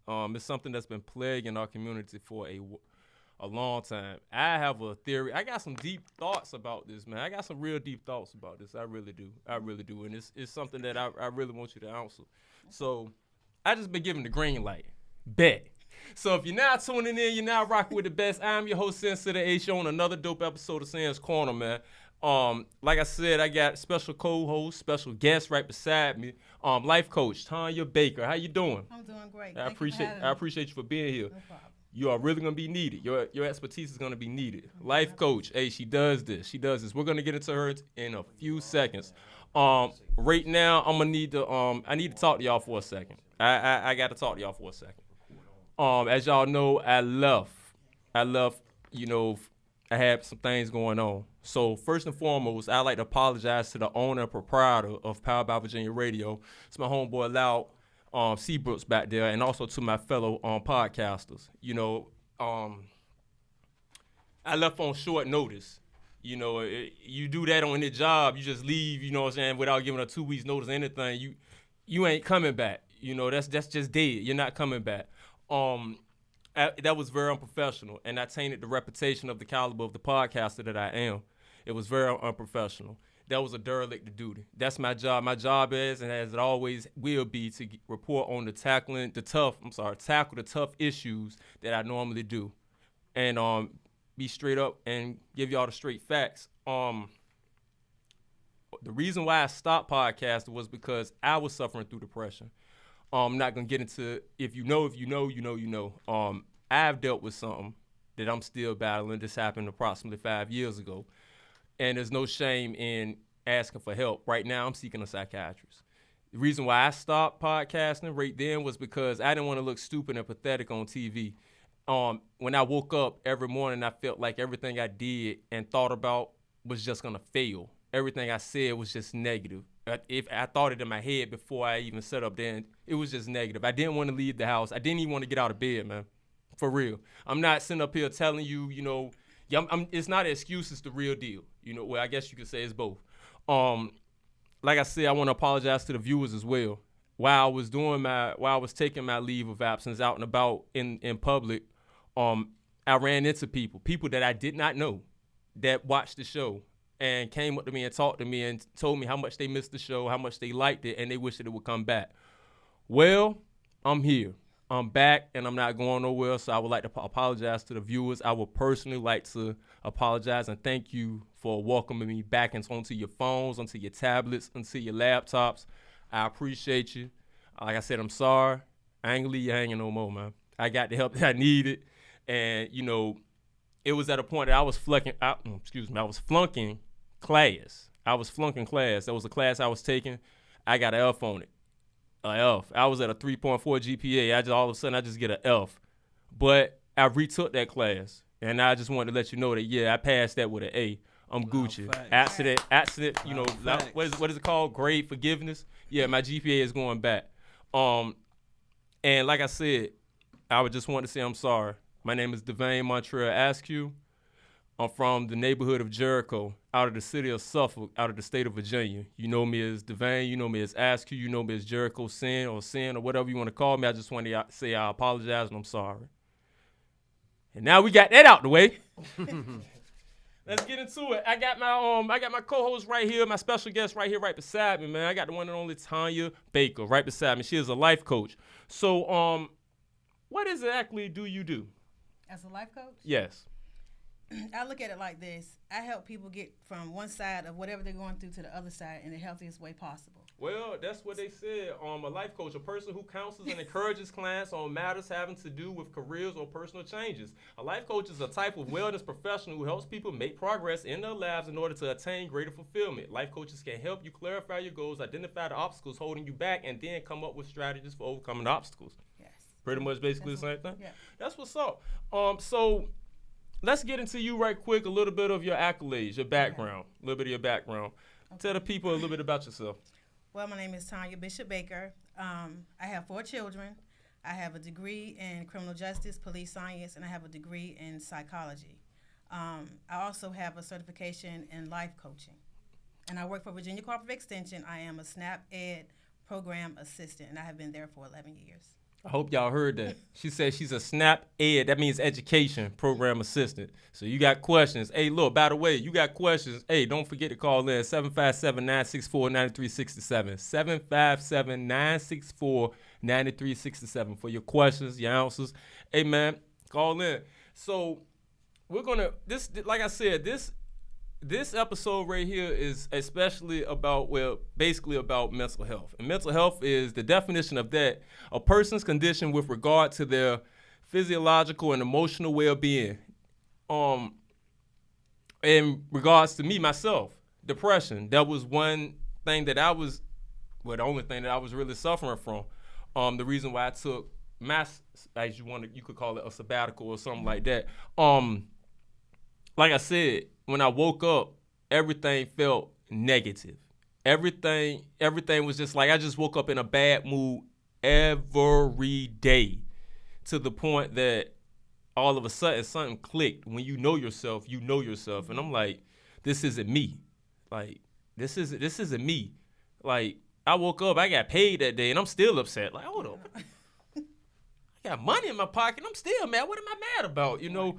It's something that's been plaguing our community for a long time. I have a theory. I got some deep thoughts about this, man. I got some real deep thoughts about this. I really do. I really do. And it's something that I really want you to answer. So I just been given the green light. Bet. So if you're now tuning in, you're now rocking with the best. I'm your host, Sensei the H on another dope episode of Sam's Corner, man. Like I said, I got special co-host, special guest right beside me. Life coach Tonya Baker. How you doing? I'm doing great. I Thank you for appreciate having I me. appreciate you for being here. No problem. You are really gonna be needed. Your expertise is gonna be needed. Life coach, hey, she does this. She does this. We're gonna get into her in a few seconds. Right now, I need to talk to y'all for a second. I got to talk to y'all for a second. As y'all know, I left. I had some things going on. So first and foremost, I'd like to apologize to the owner and proprietor of Power by Virginia Radio. It's my homeboy Loud Seabrooks back there, and also to my fellow podcasters. I left on short notice. You do that on any job, you just leave, you know what I'm saying, without giving a 2 weeks notice or anything, you ain't coming back. That's just dead. You're not coming back. That was very unprofessional, and I tainted the reputation of the caliber of the podcaster that I am. It was very unprofessional. That was a derelict of duty. That's my job. My job is, and as it always will be, to report on tackle the tough issues that I normally do, and be straight up and give y'all the straight facts. The reason why I stopped podcasting was because I was suffering through depression. I'm not gonna get into if you know. I've dealt with something that I'm still battling. This happened approximately 5 years ago, and there's no shame in asking for help. Right now, I'm seeking a psychiatrist. The reason why I stopped podcasting right then was because I didn't want to look stupid and pathetic on TV. When I woke up every morning, I felt like everything I did and thought about was just gonna fail. Everything I said was just negative. If I thought it in my head before I even set up, then it was just negative. I didn't want to leave the house. I didn't even want to get out of bed, man. For real. I'm not sitting up here telling you, it's not an excuse, it's the real deal. Well, I guess you could say it's both. Like I said, I want to apologize to the viewers as well. While I was taking my leave of absence out and about in public, I ran into people that I did not know that watched the show and came up to me and talked to me and told me how much they missed the show, how much they liked it, and they wished that it would come back. Well, I'm here. I'm back, and I'm not going nowhere, so I would like to apologize to the viewers. I would personally like to apologize and thank you for welcoming me back onto your phones, onto your tablets, onto your laptops. I appreciate you. Like I said, I'm sorry. I ain't gonna leave you hanging no more, man. I got the help that I needed, and, it was at a point that I was flunking class. I was flunking class. That was a class I was taking. I got an F on it. An F. I was at a 3.4 GPA. All of a sudden, I just get an F. But I retook that class, and I just wanted to let you know that, yeah, I passed that with an A. I'm Gucci. Accident, what is it called? Grade forgiveness. Yeah, my GPA is going back. And like I said, I would just want to say I'm sorry. My name is Devane Montreal Askew. I'm from the neighborhood of Jericho, out of the city of Suffolk, out of the state of Virginia. You know me as Devane, you know me as Askew, you know me as Jericho Sin or whatever you want to call me. I just want to say I apologize and I'm sorry. And now we got that out the way. Let's get into it. I got my co-host right here, my special guest right here, right beside me, man. I got the one and only Tonya Baker right beside me. She is a life coach. So, what exactly do you do? As a life coach? Yes. I look at it like this. I help people get from one side of whatever they're going through to the other side in the healthiest way possible. Well, that's what they said. A life coach, a person who counsels and encourages clients on matters having to do with careers or personal changes. A life coach is a type of wellness professional who helps people make progress in their lives in order to attain greater fulfillment. Life coaches can help you clarify your goals, identify the obstacles holding you back, and then come up with strategies for overcoming the obstacles. Yes. Pretty much basically the same thing? Yeah. That's what's up. So let's get into you right quick, a little bit of your accolades, your background, a little bit of your background. Okay. Tell the people a little bit about yourself. Well, my name is Tonya Bishop Baker. I have 4 children. I have a degree in criminal justice, police science, and I have a degree in psychology. I also have a certification in life coaching. And I work for Virginia Cooperative Extension. I am a SNAP Ed program assistant, and I have been there for 11 years. I hope y'all heard that. She said she's a SNAP Ed. That means education program assistant. So you got questions. Hey, look, by the way, you got questions. Hey, don't forget to call in 757-964-9367. 757-964-9367 for your questions, your answers. Hey, man, call in. So we're going to, this, like I said, this episode right here is especially about, well, basically about mental health. And mental health is the definition of that, a person's condition with regard to their physiological and emotional well-being. In regards to me, myself, depression, that was one thing that I was, well, the only thing that I was really suffering from. The reason why I took as you could call it a sabbatical or something like that. Like I said, when I woke up, everything felt negative. Everything was just like I just woke up in a bad mood every day, to the point that all of a sudden something clicked. When you know yourself, and I'm like, this isn't me. Like this isn't me. Like I woke up, I got paid that day, and I'm still upset. Like hold up, I got money in my pocket, I'm still mad. What am I mad about? You know,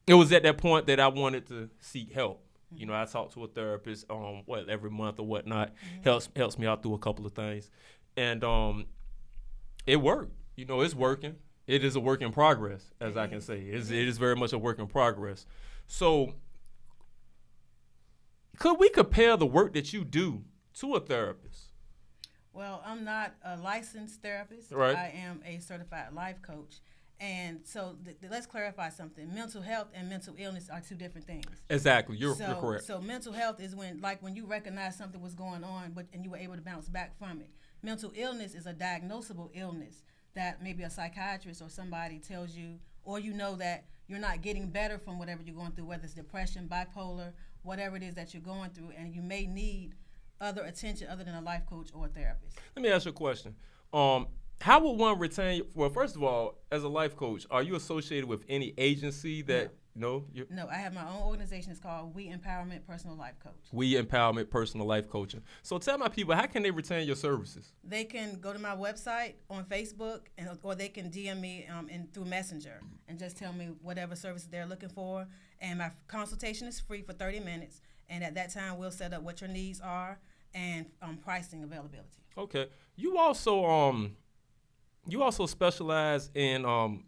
it was at that point that I wanted to seek help. You know, I talked to a therapist every month or whatnot. Helps me out through a couple of things. And it worked. You know, it's working. It is a work in progress, as I can say. It is very much a work in progress. So could we compare the work that you do to a therapist? Well, I'm not a licensed therapist. Right. I am a certified life coach. And so let's clarify something. Mental health and mental illness are two different things. Exactly. You're correct. So mental health is when you recognize something was going on, and you were able to bounce back from it. Mental illness is a diagnosable illness that maybe a psychiatrist or somebody tells you, or you know that you're not getting better from whatever you're going through, whether it's depression, bipolar, whatever it is that you're going through, and you may need other attention other than a life coach or a therapist. Let me ask you a question. How would one retain? Well, first of all, as a life coach, are you associated with any agency that? No. No, I have my own organization. It's called We Empowerment Personal Life Coach. We Empowerment Personal Life Coaching. So tell my people, how can they retain your services? They can go to my website on Facebook, or they can DM me through Messenger and just tell me whatever services they're looking for. And my consultation is free for 30 minutes. And at that time, we'll set up what your needs are and pricing availability. Okay. You also specialize in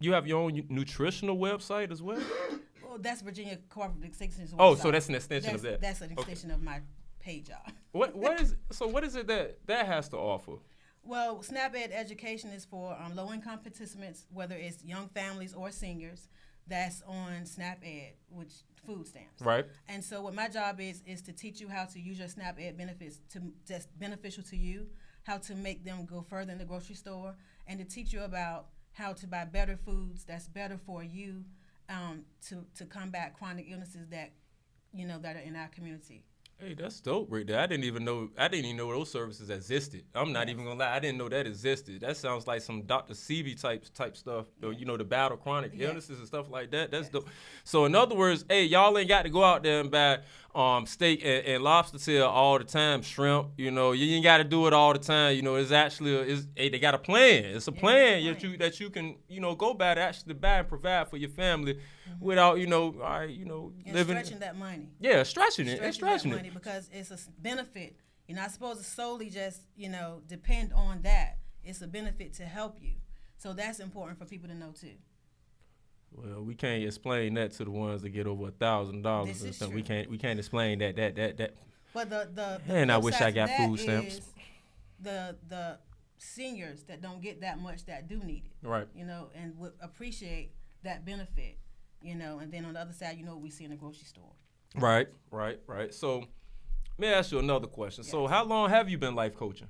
you have your own nutritional website as well? Well, that's Virginia Cooperative Extension's website. Oh, so that's an extension of that. That's an extension of my page, y'all. What is it that has to offer? Well, SNAP Ed education is for low-income participants, whether it's young families or seniors, that's on SNAP Ed, which food stamps. Right. And so what my job is to teach you how to use your SNAP Ed benefits that's beneficial to you, how to make them go further in the grocery store, and to teach you about how to buy better foods that's better for you, to combat chronic illnesses that are in our community. Hey, that's dope right there. I didn't even know those services existed. I'm not even gonna lie, I didn't know that existed. That sounds like some Dr. Seavey type stuff. Yeah. The battle chronic illnesses and stuff like that. That's dope. So in other words, hey, y'all ain't got to go out there and buy steak and lobster tail all the time, shrimp. You ain't got to do it all the time. It's actually they got a plan. It's a plan that you can go by to actually buy and provide for your family without living stretching that money. Yeah, stretching it. Because it's a benefit. You're not supposed to solely just, depend on that. It's a benefit to help you. So that's important for people to know too. Well, we can't explain that to the ones that get over $1,000 and stuff. We can't explain that. But the and I wish I got food stamps. The seniors that don't get that much that do need it. Right. And would appreciate that benefit. And then on the other side, what we see in the grocery store. Right. So, let me ask you another question. Yes. So, how long have you been life coaching?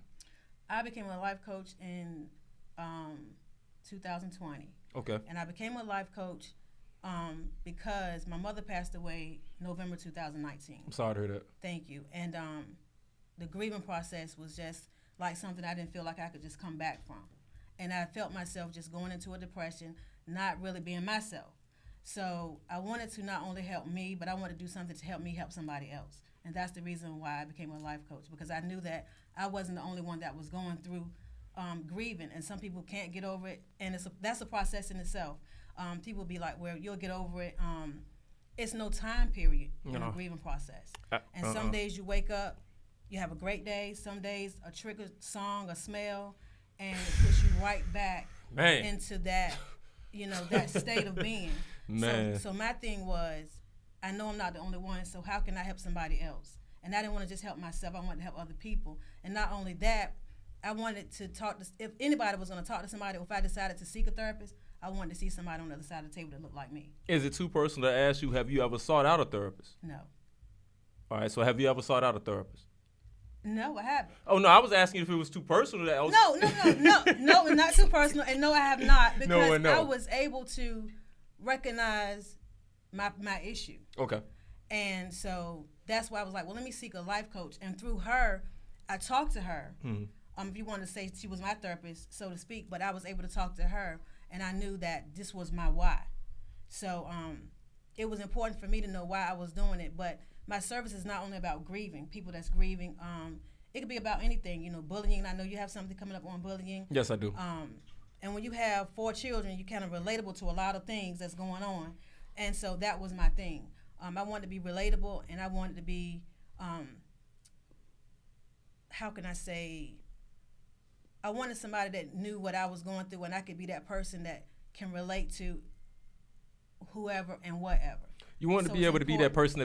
I became a life coach in 2020. Okay. And I became a life coach because my mother passed away November 2019. I'm sorry to hear that. Thank you. And the grieving process was just like something I didn't feel like I could just come back from. And I felt myself just going into a depression, not really being myself. So I wanted to not only help me, but I wanted to do something to help me help somebody else. And that's the reason why I became a life coach, because I knew that I wasn't the only one that was going through grieving, and some people can't get over it, and that's a process in itself. People be like, well, you'll get over it. It's no time period in a grieving process. And some days you wake up, you have a great day. Some days a trigger song, a smell, and it puts you right back into that, that state of being. So my thing was, I know I'm not the only one, so how can I help somebody else? And I didn't want to just help myself. I wanted to help other people. And not only that, I wanted to talk to, if anybody was going to talk to somebody, or if I decided to seek a therapist, I wanted to see somebody on the other side of the table that looked like me. Is it too personal to ask you, have you ever sought out a therapist? No. All right, so have you ever sought out a therapist? No, I haven't. Oh, no, I was asking if it was too personal. No, it's not too personal. And no, I have not, because I was able to recognize my issue. Okay. And so that's why I was like, well, let me seek a life coach. And through her, I talked to her. If you want to say she was my therapist, so to speak, but I was able to talk to her, and I knew that this was my why. So it was important for me to know why I was doing it. But my service is not only about grieving, people that's grieving. It could be about anything, bullying. I know you have something coming up on bullying. Yes, I do. And when you have 4 children, you're kind of relatable to a lot of things that's going on. And so that was my thing. I wanted to be relatable, and I wanted to be, how can I say, I wanted somebody that knew what I was going through, and I could be that person that can relate to whoever and whatever. You wanted to be able to be that person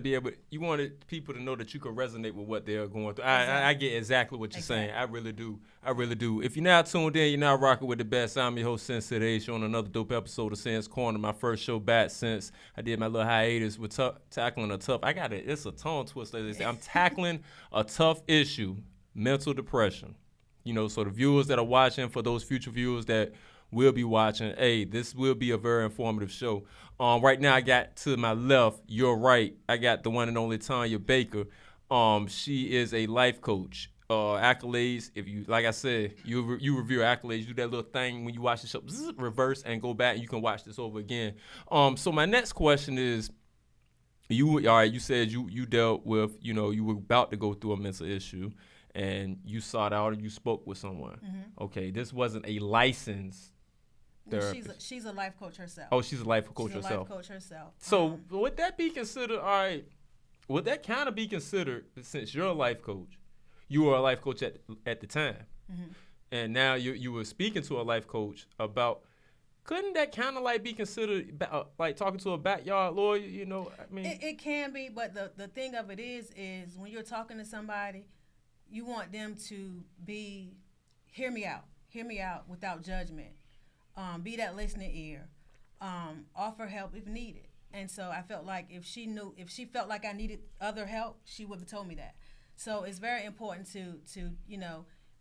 you wanted people to know that you could resonate with what they're going through. Exactly. I get exactly what you're saying. I really do. If you're not tuned in, you're not rocking with the best. I'm your host, Sense Today, on another dope episode of Sense Corner, my first show back since I did my little hiatus with tackling a tough, it's a tongue twister. They say. I'm tackling a tough issue, mental depression. So the viewers that are watching, for those future viewers that will be watching, hey, this will be a very informative show. Right now, I got to my left, your right, I got the one and only Tonya Baker. She is a life coach. Accolades, if you, like I said, you review accolades, you do that little thing when you watch the show, reverse and go back, and you can watch this over again. So my next question is, you said you dealt with, you were about to go through a mental issue, and you sought out and you spoke with someone. Mm-hmm. Okay, this wasn't a licensed therapist. She's a life coach herself. Oh, she's a life coach herself. She's a life coach herself. So would that be considered, all right, would that kind of be considered, since you're a life coach, you were a life coach at the time, and now you were speaking to a life coach about, couldn't that kind of like be considered like talking to a backyard lawyer, I mean? It can be, but the thing of it is when you're talking to somebody, you want them to hear me out without judgment, be that listening ear, offer help if needed. And so I felt like if she felt like I needed other help, she would have told me that. So it's very important to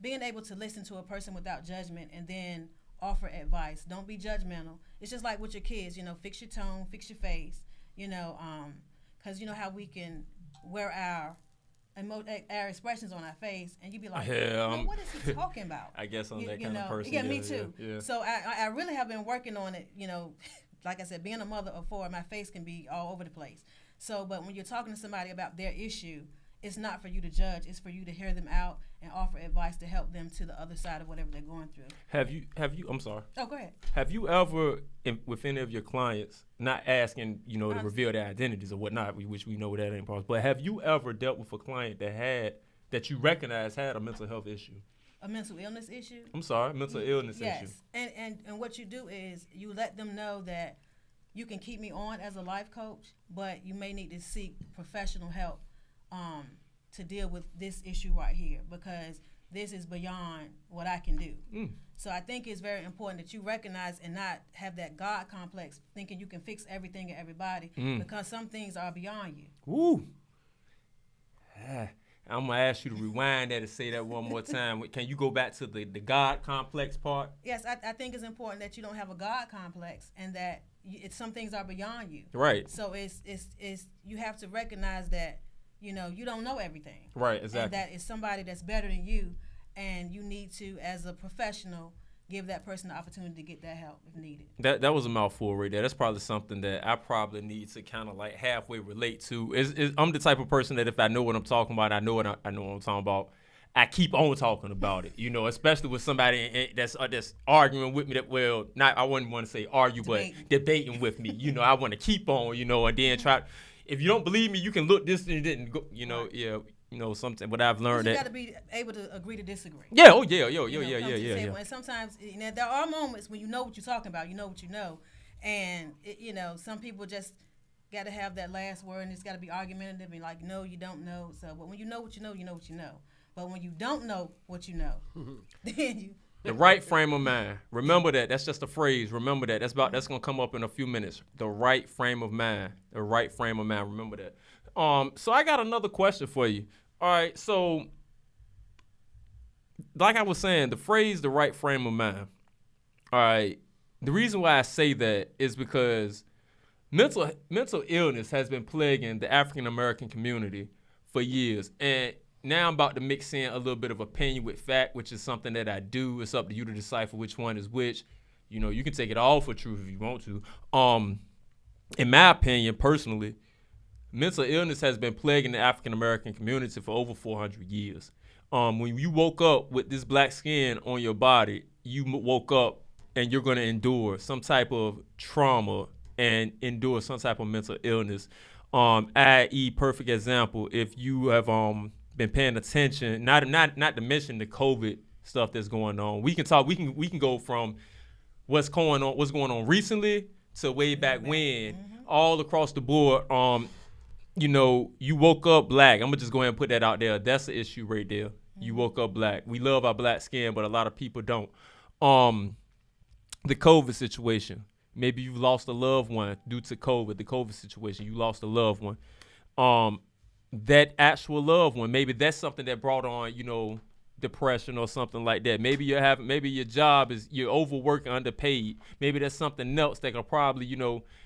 being able to listen to a person without judgment, and then offer advice. Don't be judgmental. It's just like with your kids, fix your tone, fix your face, because how we can wear our expressions on our face, and you be like, what is he talking about? I guess I'm that kind of person. Yeah, me too. Yeah. So I really have been working on it. Like I said, being a mother of 4, my face can be all over the place. So, but when you're talking to somebody about their issue, it's not for you to judge. It's for you to hear them out and offer advice to help them to the other side of whatever they're going through. Have you? I'm sorry. Oh, go ahead. Have you ever, with any of your clients, not asking, to reveal their identities or whatnot, which we know that ain't possible, but have you ever dealt with a client that you recognize had a mental health issue? A mental illness issue? I'm sorry, mental illness issue. Yes, and what you do is you let them know that you can keep me on as a life coach, but you may need to seek professional help to deal with this issue right here, because this is beyond what I can do. So I think it's very important that you recognize and not have that God complex, thinking you can fix everything and everybody, because some things are beyond you. Woo! I'm going to ask you to rewind that and say that one more time. Can you go back to the God complex part? Yes, I think it's important that you don't have a God complex, and that some things are beyond you. Right. So it's you have to recognize that you don't know everything. Right, exactly. And that is somebody that's better than you, and you need to, as a professional, give that person the opportunity to get that help if needed. That was a mouthful right there. That's probably something that I probably need to kind of like halfway relate to. I'm the type of person that if I know what I'm talking about, I know what I'm talking about. I keep on talking about it, especially with somebody that's arguing with me I wouldn't want to say argue, but debating with me. I want to keep on, and then try. If you don't believe me, you can look this and it didn't go, right. Something. But I've learned you got to be able to agree to disagree. Yeah. Oh yeah. Yeah. And sometimes there are moments when you know what you're talking about. You know what you know, and some people just got to have that last word, and it's got to be argumentative and like, no, you don't know. So, but when you know what you know, you know what you know. But when you don't know what you know, then you. The right frame of mind. Remember that. That's just a phrase. Remember that. That's gonna come up in a few minutes. The right frame of mind. The right frame of mind. Remember that. So I got another question for you. All right. So, like I was saying, the phrase "the right frame of mind." All right. The reason why I say that is because mental illness has been plaguing the African American community for years, and now I'm about to mix in a little bit of opinion with fact, which is something that I do. It's up to you to decipher which one is which. You can take it all for truth if you want to. In my opinion, personally, mental illness has been plaguing the African American community for over 400 years. When you woke up with this black skin on your body, you woke up and you're going to endure some type of trauma and endure some type of mental illness. I.e., perfect example, if you have been paying attention, not to mention the COVID stuff that's going on. We can go from what's going on recently to way back when, all across the board. You woke up black. I'm gonna just go ahead and put that out there. That's the issue right there. You woke up black. We love our black skin, but a lot of people don't. The COVID situation. Maybe you lost a loved one due to COVID. The COVID situation, you lost a loved one. That actual loved one, maybe that's something that brought on, depression or something like that. Maybe your job is you're overworked, underpaid. Maybe that's something else that could probably,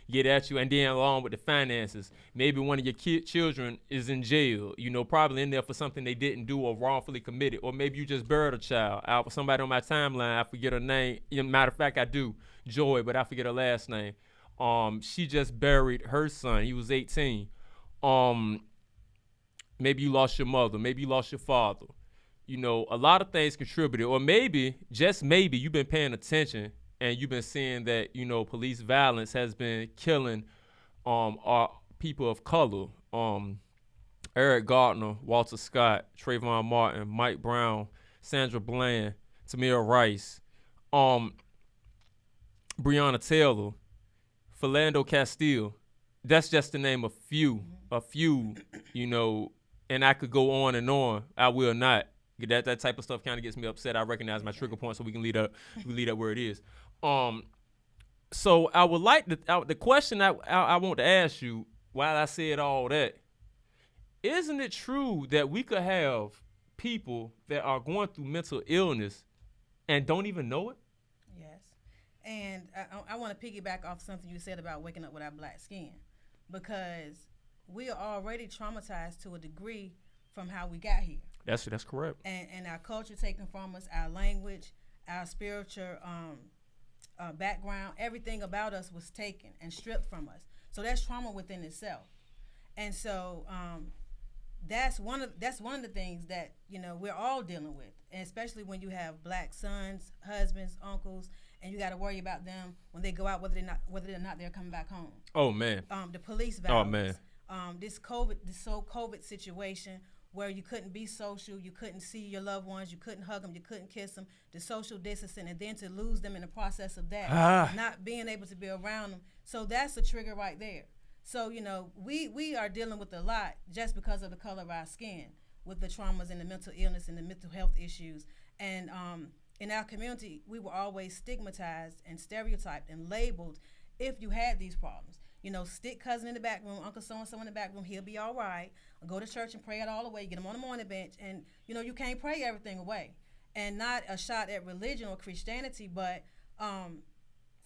get at you. And then along with the finances, maybe one of your children is in jail, probably in there for something they didn't do or wrongfully committed. Or maybe you just buried a child. Somebody on my timeline, I forget her name. Matter of fact, I do, Joy, but I forget her last name. She just buried her son. He was 18. Maybe you lost your mother. Maybe you lost your father. A lot of things contributed. Or maybe, just maybe, you've been paying attention and you've been seeing that, police violence has been killing our people of color. Eric Gardner, Walter Scott, Trayvon Martin, Mike Brown, Sandra Bland, Tamir Rice, Breonna Taylor, Philando Castile. That's just to name a few, and I could go on and on. I will not. That type of stuff kind of gets me upset. I recognize my trigger point, so we can lead up where it is. So I would like the question I want to ask you while I said all that, isn't it true that we could have people that are going through mental illness and don't even know it? Yes. And I want to piggyback off something you said about waking up with our black skin, because we are already traumatized to a degree from how we got here. That's correct. And our culture taken from us, our language, our spiritual background, everything about us was taken and stripped from us. So that's trauma within itself. And so that's one of the things that we're all dealing with, and especially when you have black sons, husbands, uncles, and you got to worry about them when they go out, whether or not they're coming back home. Oh man. The police violence. Oh man. This COVID situation where you couldn't be social, you couldn't see your loved ones, you couldn't hug them, you couldn't kiss them, the social distancing, and then to lose them in the process of that, not being able to be around them. So that's a trigger right there. So, we are dealing with a lot just because of the color of our skin, with the traumas and the mental illness and the mental health issues. And in our community, we were always stigmatized and stereotyped and labeled if you had these problems. Stick cousin in the back room, Uncle so-and-so in the back room, he'll be all right. Go to church and pray it all away. Get him on the morning bench. And, you can't pray everything away. And not a shot at religion or Christianity, but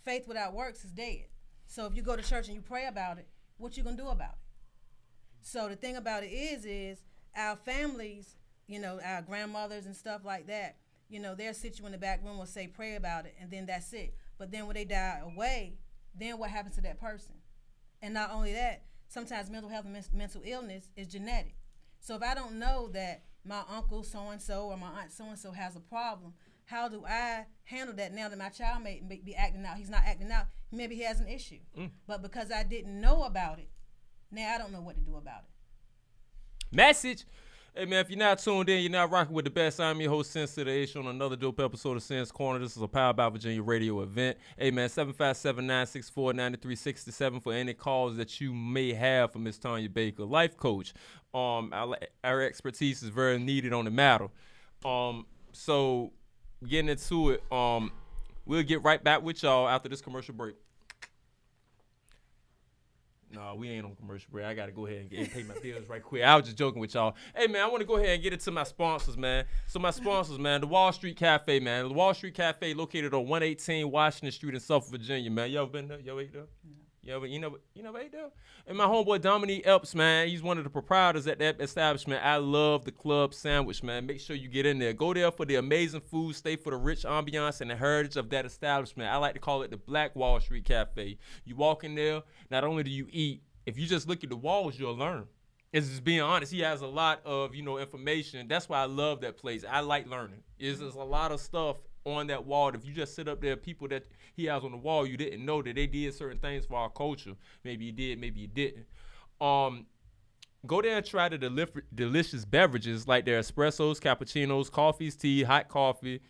faith without works is dead. So if you go to church and you pray about it, what you going to do about it? So the thing about it is our families, our grandmothers and stuff like that, they'll sit you in the back room or say pray about it, and then that's it. But then when they die away, then what happens to that person? And not only that, sometimes mental health and mental illness is genetic. So if I don't know that my uncle so-and-so or my aunt so-and-so has a problem. How do I handle that now that my child may be acting out? He's not acting out. Maybe he has an issue. But because I didn't know about it, now I don't know what to do about it. Message. Hey, man, if you're not tuned in, you're not rocking with the best. I'm your host, Sense to the H, on another dope episode of Sense Corner. This is a Powered by Virginia radio event. Hey, man, 757-964-9367 for any calls that you may have for Miss Tonya Baker, life coach. Our expertise is very needed on the matter. So getting into it, we'll get right back with y'all after this commercial break. No, we ain't on commercial break. I got to go ahead and pay my bills right quick. I was just joking with y'all. Hey, man, I want to go ahead and get into my sponsors, man. So my sponsors, man, the Wall Street Cafe, man. The Wall Street Cafe located on 118 Washington Street in Suffolk, Virginia, man. You ever been there? You ever ate there? No. You never ate there? And my homeboy Dominique Epps, man, he's one of the proprietors at that establishment. I love the club sandwich, man. Make sure you get in there. Go there for the amazing food. Stay for the rich ambiance and the heritage of that establishment. I like to call it the Black Wall Street Cafe. You walk in there, not only do you eat, if you just look at the walls, you'll learn. It's just being honest. He has a lot of, information. That's why I love that place. I like learning. There's a lot of stuff on that wall. If you just sit up there, people that he has on the wall, you didn't know that they did certain things for our culture. Maybe you did, maybe you didn't. Go there and try the delicious beverages like their espressos, cappuccinos, coffees, tea, hot chocolate.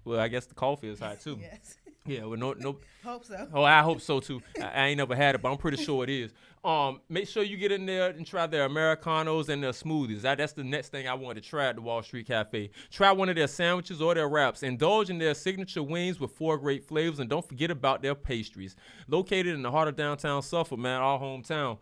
Well, I guess the coffee is hot too. Yes. Yeah, well, no. Hope so. Oh, I hope so too. I ain't never had it, but I'm pretty sure it is. Make sure you get in there and try their Americanos and their smoothies. That's the next thing I want to try at the Wall Street Cafe. Try one of their sandwiches or their wraps. Indulge in their signature wings with 4 great flavors, and don't forget about their pastries. Located in the heart of downtown Suffolk, man, our hometown.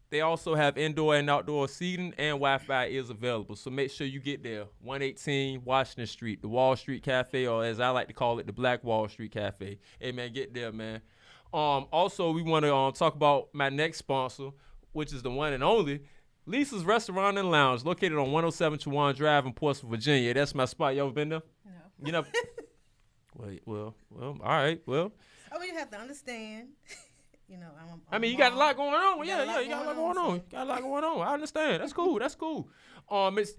They also have indoor and outdoor seating, and Wi-Fi is available. So make sure you get there. 118 Washington Street, the Wall Street Cafe, or as I like to call it, the Black Wall Street Cafe. Hey, man, get there, man. Also, we want to talk about my next sponsor, which is the one and only Lisa's Restaurant and Lounge, located on 107 Chuan Drive in Portsmouth, Virginia. That's my spot. You ever been there? No. You know? Well, all right, well. Oh, you have to understand. You got a lot going on. You got a lot going on. Got a lot going on. I understand. That's cool.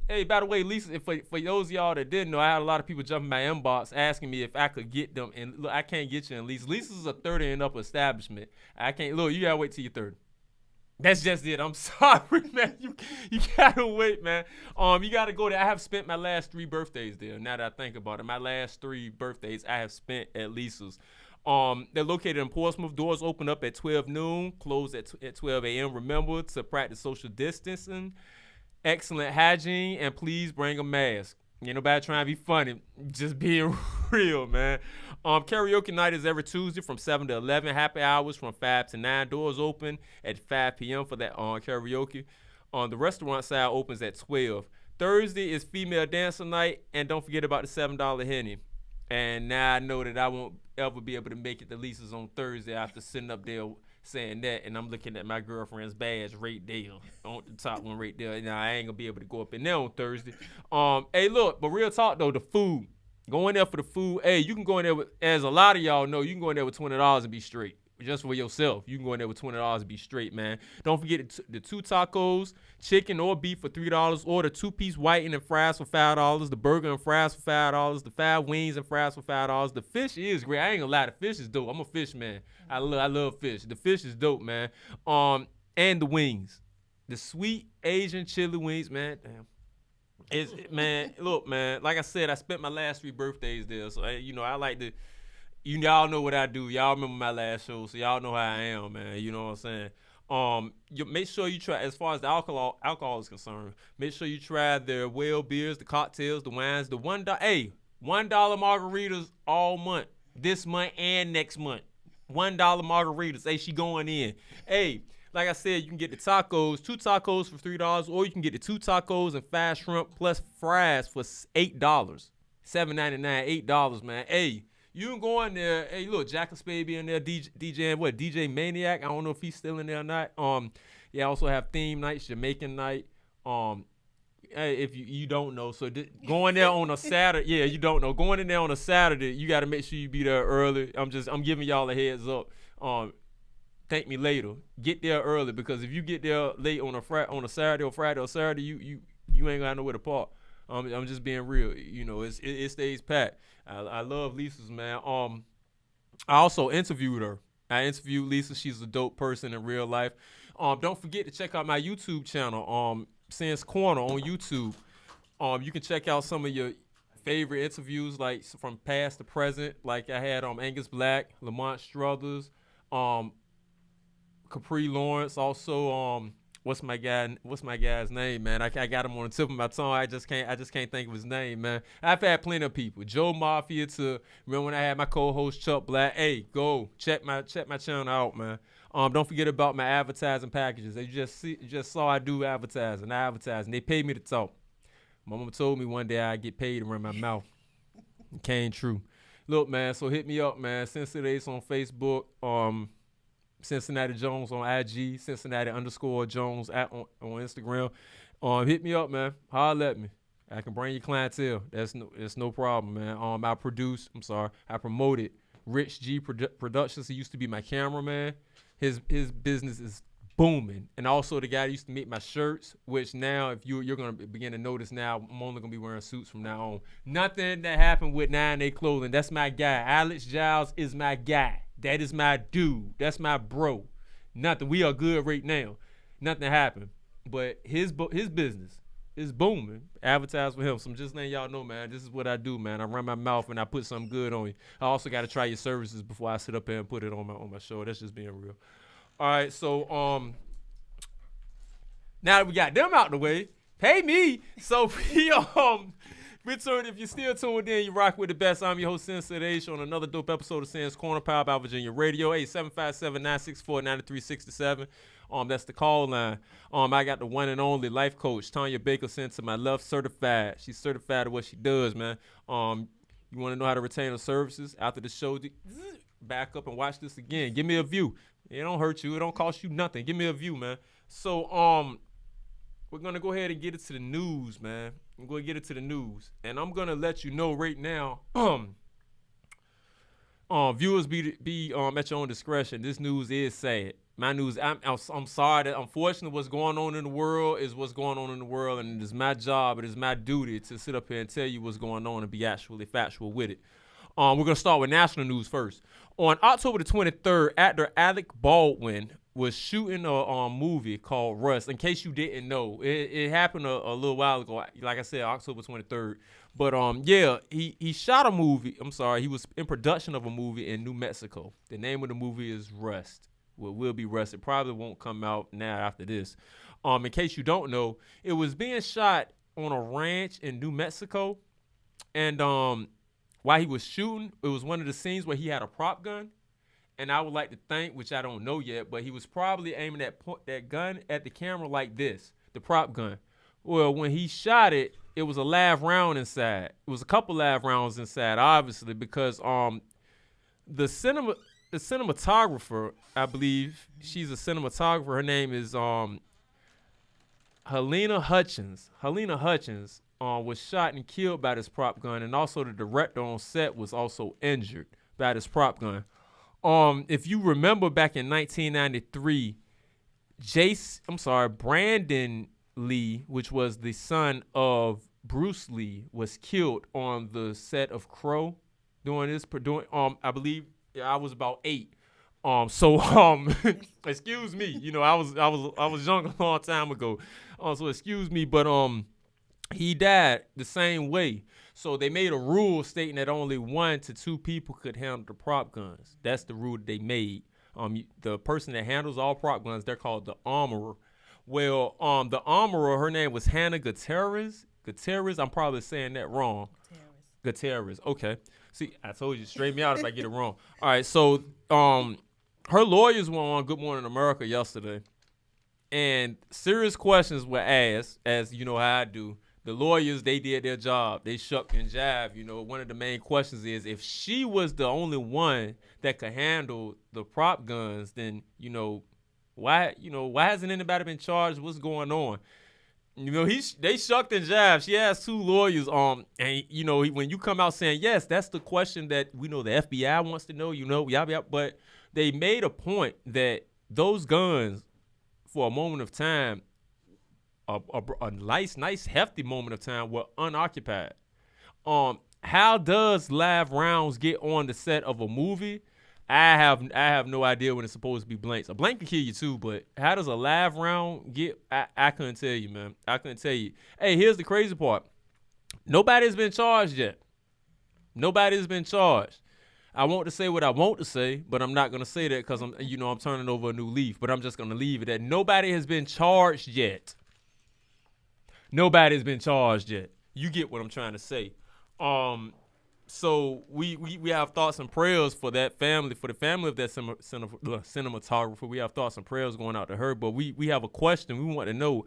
Hey, by the way, Lisa, for those of y'all that didn't know, I had a lot of people jumping my inbox asking me if I could get them. And look, I can't get you in Lisa. Lisa's a 30 and up establishment. I can't. Look, you gotta wait till you're 30. That's just it. I'm sorry, man. You gotta wait, man. You gotta go there. I have spent my last 3 birthdays there. Now that I think about it, my last 3 birthdays I have spent at Lisa's. They're located in Portsmouth. Doors open up at 12 noon, close at 12 a.m. Remember to practice social distancing, excellent hygiene, and please bring a mask. Ain't nobody trying to be funny. Just being real, man. Karaoke night is every Tuesday from 7 to 11. Happy hours from 5 to 9. Doors open at 5 p.m. for that karaoke. The restaurant side opens at 12. Thursday is female dancer night, and don't forget about the $7 Henny. And now I know that I won't ever be able to make it to Lisa's on Thursday after sitting up there saying that, and I'm looking at my girlfriend's badge right there, on the top one right there. Now I ain't gonna be able to go up in there on Thursday. Hey, look, but real talk though, the food. Go in there for the food. Hey, you can go in there with, as a lot of y'all know, you can go in there with $20 and be straight. Just for yourself. You can go in there with $20 and be straight, man. Don't forget the 2 tacos, chicken or beef for $3, or the 2-piece whiting and fries for $5, the burger and fries for $5, the 5 wings and fries for $5. The fish is great. I ain't gonna lie, the fish is dope. I'm a fish man. I love fish. The fish is dope, man. And the wings. The sweet Asian chili wings, man. Damn. Man, look, man, like I said, I spent my last 3 birthdays there. So, I like to. Y'all know what I do. Y'all remember my last show, so y'all know how I am, man. You know what I'm saying? You make sure you try, as far as the alcohol is concerned, make sure you try their well beers, the cocktails, the wines, the $1 margaritas all month, this month and next month. $1 margaritas. Hey, she going in. Hey, like I said, you can get the tacos, 2 tacos for $3, or you can get the 2 tacos and 5 shrimp plus fries for $8. $7.99, $8, man. Hey. You can go in there. Hey, look, Jack and Spade be in there, DJ Maniac. I don't know if he's still in there or not. I also have theme nights, Jamaican night. If you don't know, so going there on a Saturday, you don't know. Going in there on a Saturday, you got to make sure you be there early. I'm giving y'all a heads up. thank me later. Get there early, because if you get there late on a Saturday or Friday or Saturday, you ain't got nowhere to park. I'm just being real. You know, it stays packed. I love Lisa's, man. I also interviewed her. I interviewed Lisa. She's a dope person in real life. Don't forget to check out my YouTube channel, Sense Corner on YouTube. You can check out some of your favorite interviews, like from past to present. Like I had Angus Black, Lamont Struthers, Capri Lawrence. Also, what's my guy's name, man? I got him on the tip of my tongue. I just can't think of his name, man. I've had plenty of people. Joe Mafia to remember when I had my co-host Chuck Black. Hey, go check my channel out, man. Don't forget about my advertising packages. You just saw I do advertising. They pay me to talk. My mama told me one day I'd get paid to run my mouth. It came true. Look, man, so hit me up, man. Cincinnati on Facebook. Cincinnati Jones on IG. Cincinnati_Jones on Instagram. Hit me up, man. Holler at me. I can bring you clientele. That's no problem, man. I promoted Rich G Productions. He used to be my cameraman. His business is booming. And also the guy that used to make my shirts, which now if you're going to begin to notice now, I'm only going to be wearing suits from now on. Nothing that happened with 9A Clothing. That's my guy. Alex Giles is my guy. That is my dude. That's my bro. Nothing. We are good right now. Nothing happened. But his business is booming. Advertise with him. So I'm just letting y'all know, man, this is what I do, man. I run my mouth and I put something good on you. I also got to try your services before I sit up here and put it on my show. That's just being real. All right, so now that we got them out the way, pay me. So return, if you're still tuned in, you rock with the best. I'm your host, Sensei on another dope episode of Sands Corner, powered by Virginia Radio. 757-964-9367. That's the call line. I got the one and only life coach, Tonya Baker, sent to my left, certified. She's certified at what she does, man. You want to know how to retain her services after the show? Back up and watch this again. Give me a view. It don't hurt you. It don't cost you nothing. Give me a view, man. So, we're going to go ahead and get into the news, man. I'm going to get into the news. And I'm going to let you know right now, viewers be at your own discretion. This news is sad. My news, I'm sorry that unfortunately what's going on in the world is what's going on in the world, and it is my job, it is my duty to sit up here and tell you what's going on and be actually factual with it. We're going to start with national news first. On October the 23rd, actor Alec Baldwin was shooting a movie called Rust. In case you didn't know, it happened a little while ago. Like I said, October 23rd. But he shot a movie. He was in production of a movie in New Mexico. The name of the movie is Rust. Well, will be Rust. It probably won't come out now after this. In case you don't know, it was being shot on a ranch in New Mexico, and while he was shooting, it was one of the scenes where he had a prop gun. And I would like to think, which I don't know yet, but he was probably aiming that gun at the camera like this, the prop gun. Well, when he shot it, it was a live round inside. It was a couple live rounds inside, obviously, because the cinematographer, I believe, she's a cinematographer. Her name is Helena Hutchins. Helena Hutchins was shot and killed by this prop gun, and also the director on set was also injured by this prop gun. If you remember back in 1993, Brandon Lee, which was the son of Bruce Lee, was killed on the set of Crow doing I believe I was about 8. Excuse me, I was young a long time ago. So excuse me, but he died the same way. So they made a rule stating that only 1 to 2 people could handle the prop guns. That's the rule that they made. The person that handles all prop guns, they're called the armorer. Well, the armorer, her name was Hannah Gutierrez. I'm probably saying that wrong. Gutierrez. Okay. See, I told you, straighten me out if I get it wrong. All right. So, her lawyers were on Good Morning America yesterday, and serious questions were asked, as you know how I do. The lawyers, they did their job. They shucked and jived. One of the main questions is, if she was the only one that could handle the prop guns, then, why hasn't anybody been charged? What's going on? They shucked and jived. She asked 2 lawyers, and when you come out saying, yes, that's the question that we know the FBI wants to know, but they made a point that those guns, for a moment of time, a nice, hefty moment of time, were unoccupied. How does live rounds get on the set of a movie? I have no idea when it's supposed to be blanks. A blank can kill you too, but how does a live round get? I couldn't tell you, man. I couldn't tell you. Hey, here's the crazy part. Nobody's been charged yet. Nobody's been charged. I want to say what I want to say, but I'm not gonna say that because I'm turning over a new leaf. But I'm just gonna leave it that nobody has been charged yet. Nobody's been charged yet. You get what I'm trying to say. So we have thoughts and prayers for that family, for the family of that cinematographer. We have thoughts and prayers going out to her. But we have a question. We want to know,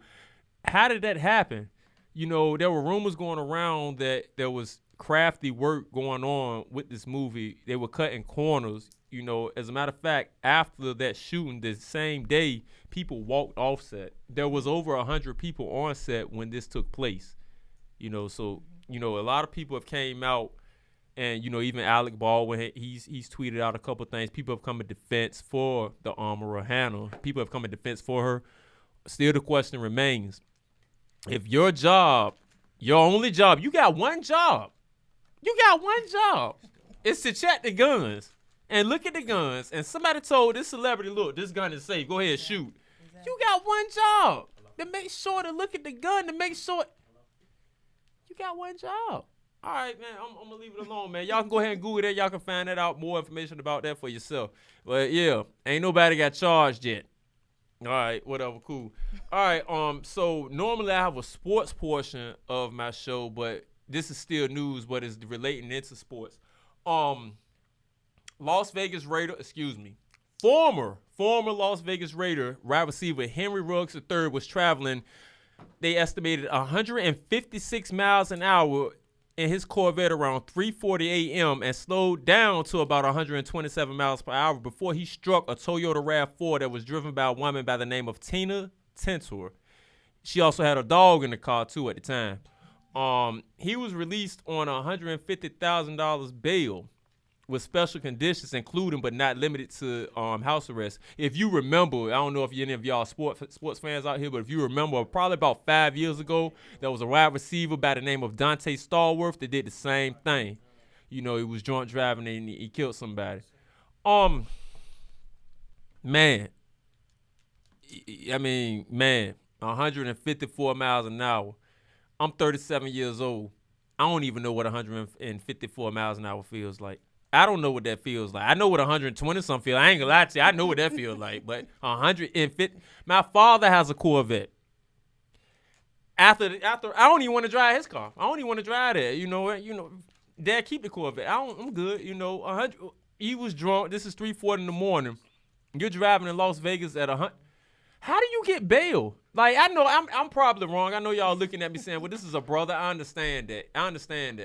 how did that happen? There were rumors going around that there was crafty work going on with this movie. They were cutting corners. As a matter of fact, after that shooting, the same day, people walked off set. There was over 100 people on set when this took place. So a lot of people have came out, and even Alec Baldwin, he's tweeted out a couple things. People have come in defense for the armorer Hannah. People have come in defense for her. Still, the question remains: if your only job, you got one job. You got one job. It's to check the guns and look at the guns. And somebody told this celebrity, look, this gun is safe. Go ahead, shoot. Exactly. You got one job to make sure to look at the gun, to make sure. You got one job. All right, man, I'm going to leave it alone, man. Y'all can go ahead and Google that. Y'all can find that out, more information about that for yourself. But, yeah, ain't nobody got charged yet. All right, whatever, cool. All right, so normally I have a sports portion of my show, but this is still news, but it's relating into sports. Las Vegas Raider, former Las Vegas Raider wide receiver Henry Ruggs III was traveling, they estimated 156 miles an hour in his Corvette around 3:40 a.m. and slowed down to about 127 miles per hour before he struck a Toyota RAV4 that was driven by a woman by the name of Tina Tentor. She also had a dog in the car too at the time. He was released on $150,000 bail with special conditions, including but not limited to house arrest. If you remember, I don't know if any of y'all sports fans out here, but if you remember, probably about 5 years ago, there was a wide receiver by the name of Dante Stallworth that did the same thing. He was drunk driving and he killed somebody. Man, 154 miles an hour. I'm 37 years old. I don't even know what 154 miles an hour feels like. I don't know what that feels like. I know what 120-something feels like. I ain't gonna lie to you. I know what that feels like. But 150. My father has a Corvette. After I don't even want to drive his car. I don't even want to drive that. Dad, keep the Corvette. I'm good. 100. He was drunk. This is 3:40 in the morning. You're driving in Las Vegas at 100. How do you get bail? Like, I know I'm probably wrong. I know y'all looking at me saying, well, this is a brother. I understand that.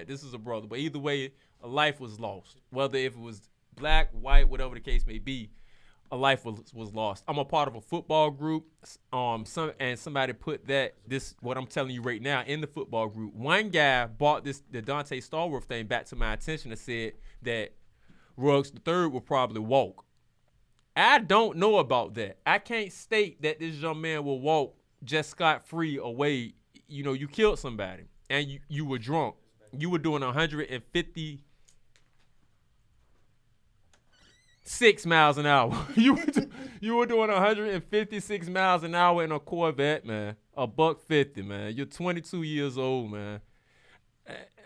This is a brother. But either way, a life was lost. Whether if it was black, white, whatever the case may be, a life was lost. I'm a part of a football group. Somebody put what I'm telling you right now in the football group. One guy brought the Dante Stallworth thing back to my attention and said that Ruggs III will probably walk. I don't know about that. I can't state that this young man will walk just scot-free away. You killed somebody and you were drunk. You were doing 156 miles an hour. You were doing 156 miles an hour in a Corvette, man. $150, man. You're 22 years old, man.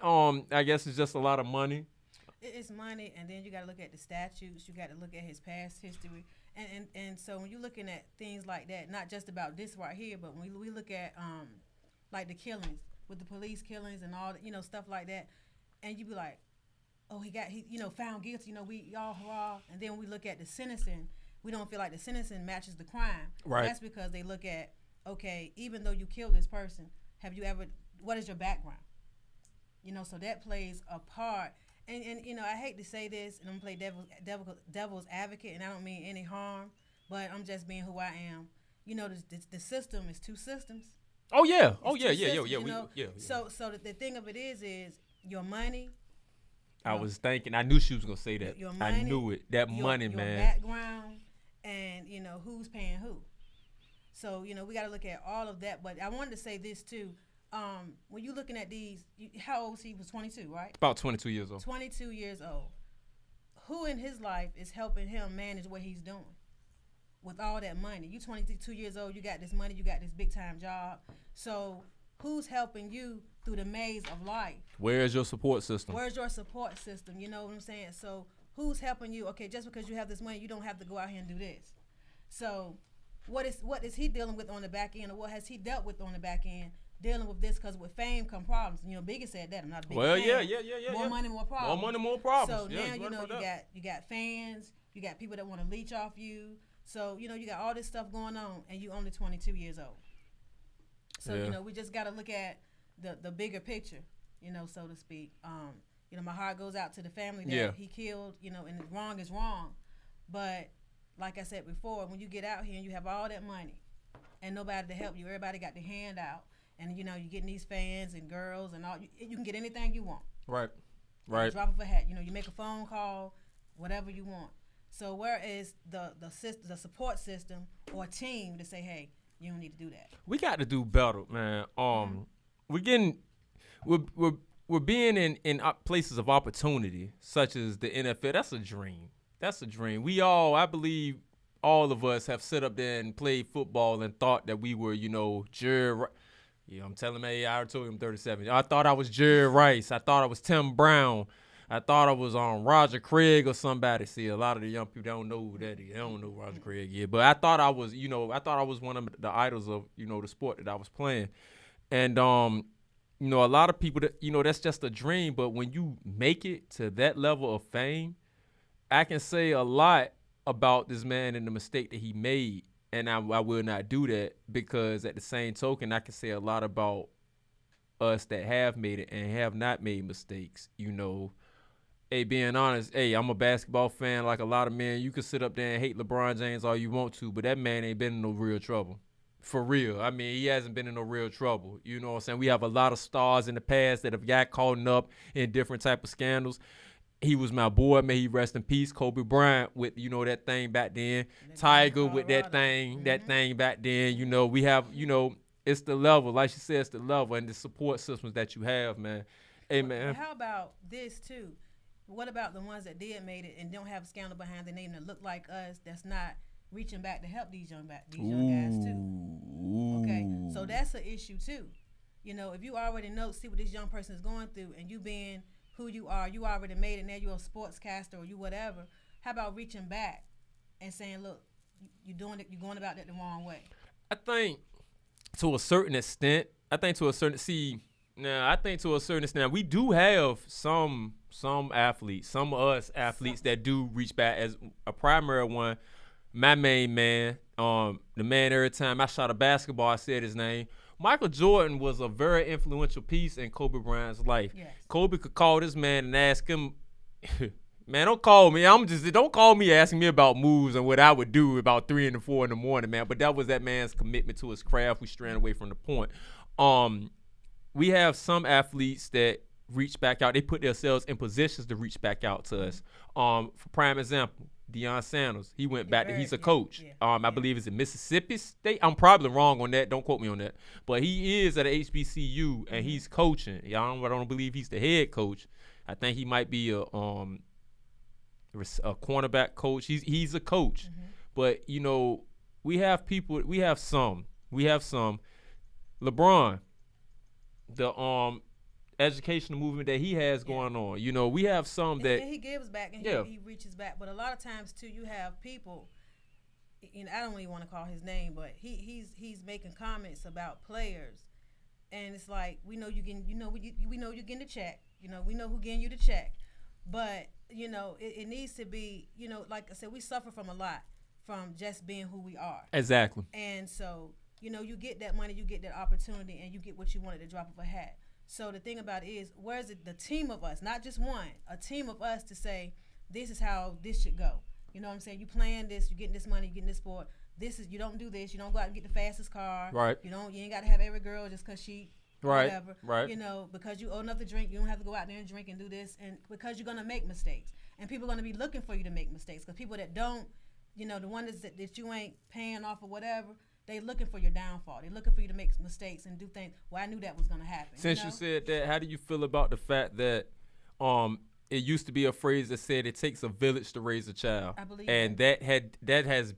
I guess it's just a lot of money. It's money, and then you got to look at the statutes. You got to look at his past history, and so when you're looking at things like that, not just about this right here, but when we look at like the killings with the police killings and all stuff like that, and you be like, oh, he found guilty. We all hurrah, and then when we look at the sentencing, we don't feel like the sentencing matches the crime. Right. That's because they look at, okay, even though you killed this person, what is your background? So that plays a part. And I hate to say this, and I'm going to play devil's advocate, and I don't mean any harm, but I'm just being who I am. The system is two systems. Oh yeah, yeah. So the thing of it is your money. I was thinking, I knew she was gonna say that. Your money, I knew it. That money, your man. Background, and who's paying who. So, we got to look at all of that. But I wanted to say this, too. When you're looking at these, how old was he? Was 22, right? About 22 years old. 22 years old. Who in his life is helping him manage what he's doing with all that money? You 22 years old, you got this money, you got this big-time job. So who's helping you through the maze of life? Where's your support system? Where's your support system? You know what I'm saying? So who's helping you? Okay, just because you have this money, you don't have to go out here and do this. So what is he dealing with on the back end, or what has he dealt with on the back end dealing with this? Because with fame come problems. Biggie said that. I'm not a big fan. Well, yeah. More money, more problems. More money, more problems. So now you got fans, you got people that want to leech off you. So you got all this stuff going on, and you only 22 years old. So we just got to look at the bigger picture, so to speak. My heart goes out to the family that he killed, and wrong is wrong. But like I said before, when you get out here and you have all that money and nobody to help you, everybody got their hand out, and you're getting these fans and girls and all. You can get anything you want. Right. Drop of a hat. You make a phone call, whatever you want. So where is the support system or team to say, hey, you don't need to do that? We got to do better, man. We're being in places of opportunity, such as the NFL. That's a dream. I believe all of us have sit up there and played football and thought that we were, Jerry. Yeah, I'm telling me, I told him 37. I thought I was Jerry Rice. I thought I was Tim Brown. I thought I was Roger Craig or somebody. See, a lot of the young people don't know who that is. They don't know Roger Craig yet. But I thought I was, one of the idols of, the sport that I was playing. And, a lot of people that, that's just a dream. But when you make it to that level of fame, I can say a lot about this man and the mistake that he made. And I will not do that, because at the same token, I can say a lot about us that have made it and have not made mistakes. Hey, being honest, I'm a basketball fan like a lot of men. You can sit up there and hate LeBron James all you want to, but that man ain't been in no real trouble. For real. I mean, he hasn't been in no real trouble. You know what I'm saying? We have a lot of stars in the past that have got caught up in different type of scandals. He was my boy. May he rest in peace. Kobe Bryant with, that thing back then. Tiger with that thing back then. We have, it's the level. Like she said, it's the level and the support systems that you have, man. Hey, man. How about this, too? What about the ones that did made it and don't have a scandal behind their name that look like us, that's not reaching back to help these young guys, too? Okay, so that's an issue, too. If you already see what this young person is going through, and you being who you are, you already made it, now you're a sportscaster or you whatever. How about reaching back and saying, look, you're going about that the wrong way? I think to a certain extent, we do have some athletes, some of us athletes that do reach back. As a primary one, my main man, the man every time I shot a basketball, I said his name. Michael Jordan was a very influential piece in Kobe Bryant's life. Yes. Kobe could call this man and ask him, man, don't call me. Don't call me asking me about moves and what I would do about 3 and 4 in the morning, man. But that was that man's commitment to his craft. We strayed away from the point. We have some athletes that reach back out. They put themselves in positions to reach back out to us. For prime example, Dion Sanders. He went back. He's a coach. I believe it's in Mississippi State. I'm probably wrong on that. Don't quote me on that. But he is at a HBCU and he's coaching. I don't believe he's the head coach. I think he might be a cornerback coach. He's a coach. But we have people. We have some. LeBron, the educational movement that he has going on. We have some that and he gives back and he reaches back. But a lot of times too, you have people. I don't even want to call his name, but he's making comments about players, and it's like we know you getting the check. We know who getting you the check, but it needs to be like I said, we suffer from a lot from just being who we are. Exactly. And so you get that money, you get that opportunity, and you get what you want at the drop of a hat. So the thing about it is, where's the team of us, not just one, a team of us to say, this is how this should go. You know what I'm saying? You playing this, you getting this money, you getting this sport. You don't do this. You don't go out and get the fastest car. Right. You ain't got to have every girl just because she, whatever. Right. Because you old enough to drink, you don't have to go out there and drink and do this. And because you're going to make mistakes. And people are going to be looking for you to make mistakes. Because people that don't the one that you ain't paying off or whatever, they looking for your downfall. They looking for you to make mistakes and do things. Well, I knew that was gonna happen. Since you said that, how do you feel about the fact that it used to be a phrase that said it takes a village to raise a child? I believe and that has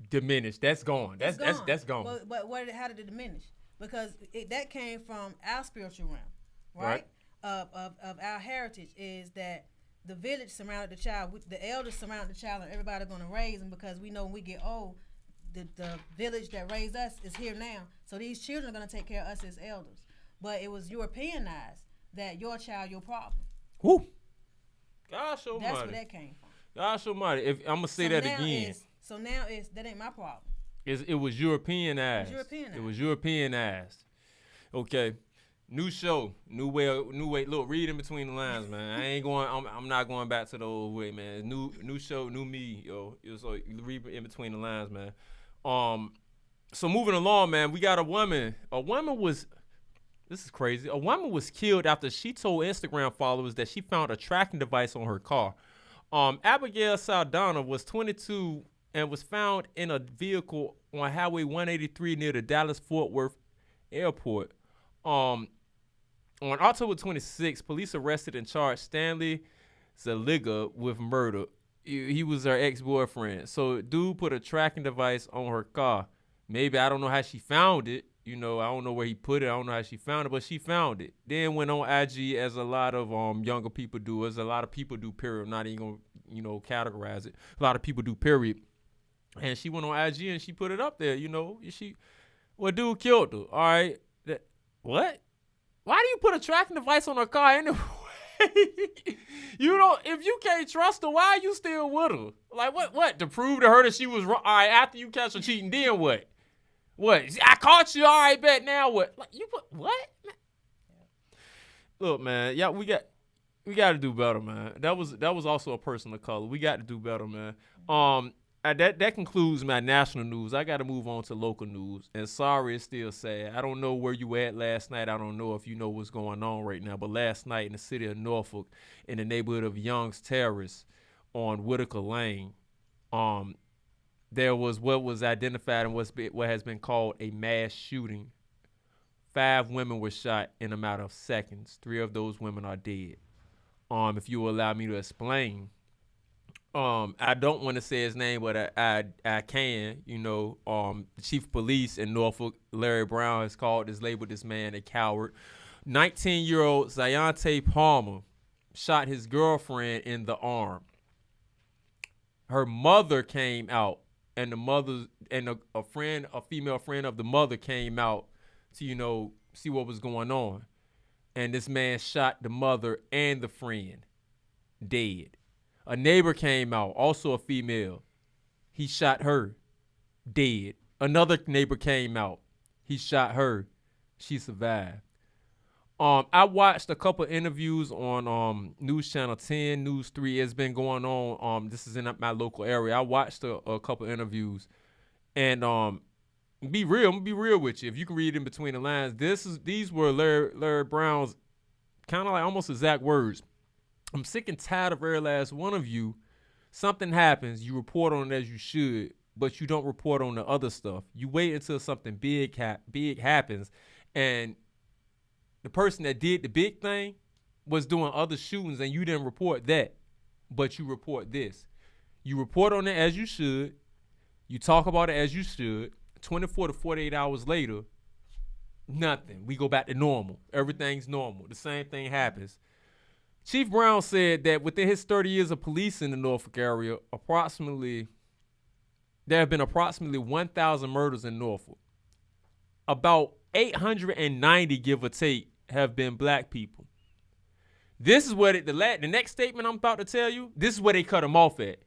diminished. That's gone. That's gone. But how did it diminish? Because that came from our spiritual realm, right? Of our heritage is that the village surrounded the child. The elders surrounded the child, and everybody's going to raise them because we know when we get old, the village that raised us is here now. So these children are going to take care of us as elders. But it was Europeanized that your child, your problem. Whoo! Gosh almighty. That's where that came from. Gosh almighty. If I'm going to say that again. So now that ain't my problem. It was Europeanized. It was Europeanized. Okay. New show, new way. Look, read in between the lines, man. I'm not going back to the old way, man. New show, new me, yo. So read in between the lines, man. So moving along, man, we got a woman. This is crazy. A woman was killed after she told Instagram followers that she found a tracking device on her car. Abigail Saldana was 22 and was found in a vehicle on Highway 183 near the Dallas-Fort Worth airport. On October 26, police arrested and charged Stanley Zaliga with murder. He was her ex-boyfriend. So dude put a tracking device on her car. Maybe, I don't know how she found it. I don't know where he put it. I don't know how she found it, but she found it. Then went on IG, as a lot of younger people do, as a lot of people do, period. I'm not even going to, categorize it. A lot of people do, period. And she went on IG and she put it up there, dude killed her. All right. What? Why do you put a tracking device on her car anyway? If you can't trust her, why are you still with her? Like, what? To prove to her that she was wrong? All right, after you catch her cheating, then what? What? I caught you, all right, bet, now what? Like, you put, what? Look, man, yeah, we got to do better, man. That was also a person of color. We got to do better, man. That concludes my national news. I got to move on to local news. And sorry, it's still sad. I don't know where you at last night. I don't know if you know what's going on right now. But last night in the city of Norfolk, in the neighborhood of Young's Terrace on Whitaker Lane, there was what was identified and what has been called a mass shooting. 5 women were shot in a matter of seconds. 3 of those women are dead. If you will allow me to explain. I don't want to say his name, but I can. The chief of police in Norfolk, Larry Brown, has labeled this man a coward. 19-year-old Zayante Palmer shot his girlfriend in the arm. Her mother came out, and a female friend of the mother came out to see what was going on, and this man shot the mother and the friend dead. A neighbor came out, also a female. He shot her, dead. Another neighbor came out. He shot her. She survived. I watched a couple interviews on News Channel 10, News 3. It's been going on. This is in my local area. I watched a couple interviews, and I'm gonna be real with you. If you can read in between the lines, these were Larry Brown's kind of like almost exact words. I'm sick and tired of every last one of you. Something happens, you report on it as you should, but you don't report on the other stuff. You wait until something big happens, and the person that did the big thing was doing other shootings, and you didn't report that, but you report this. You report on it as you should. You talk about it as you should. 24 to 48 hours later, nothing. We go back to normal. Everything's normal. The same thing happens. Chief Brown said that within his 30 years of police in the Norfolk area, there have been approximately 1,000 murders in Norfolk. About 890, give or take, have been black people. This is where the next statement I'm about to tell you, this is where they cut him off at.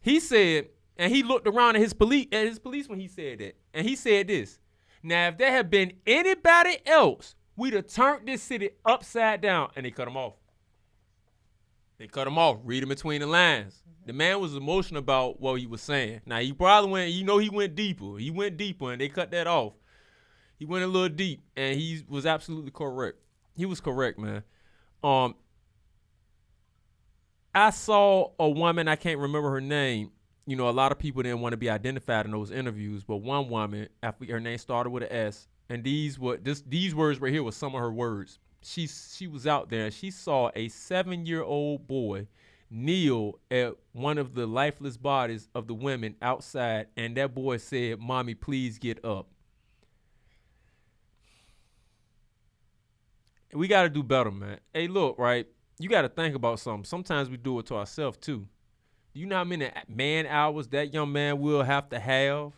He said, and he looked around at his police when he said that, and he said this. Now, if there had been anybody else, we'd have turned this city upside down, and they cut him off. They cut him off. Read in between the lines. The man was emotional about what he was saying. Now, he probably went, he went deeper. He went deeper, and they cut that off. He went a little deep, and he was absolutely correct. He was correct, man. I saw a woman, I can't remember her name, you know, a lot of people didn't want to be identified in those interviews, but one woman, her name started with an S, and these words right here were some of her words. She was out there and she saw a 7-year-old boy kneel at one of the lifeless bodies of the women outside, and that boy said, "Mommy, please get up." We got to do better, man. Hey, look, right? You got to think about something. Sometimes we do it to ourselves, too. Do you know how many man hours that young man will have to have?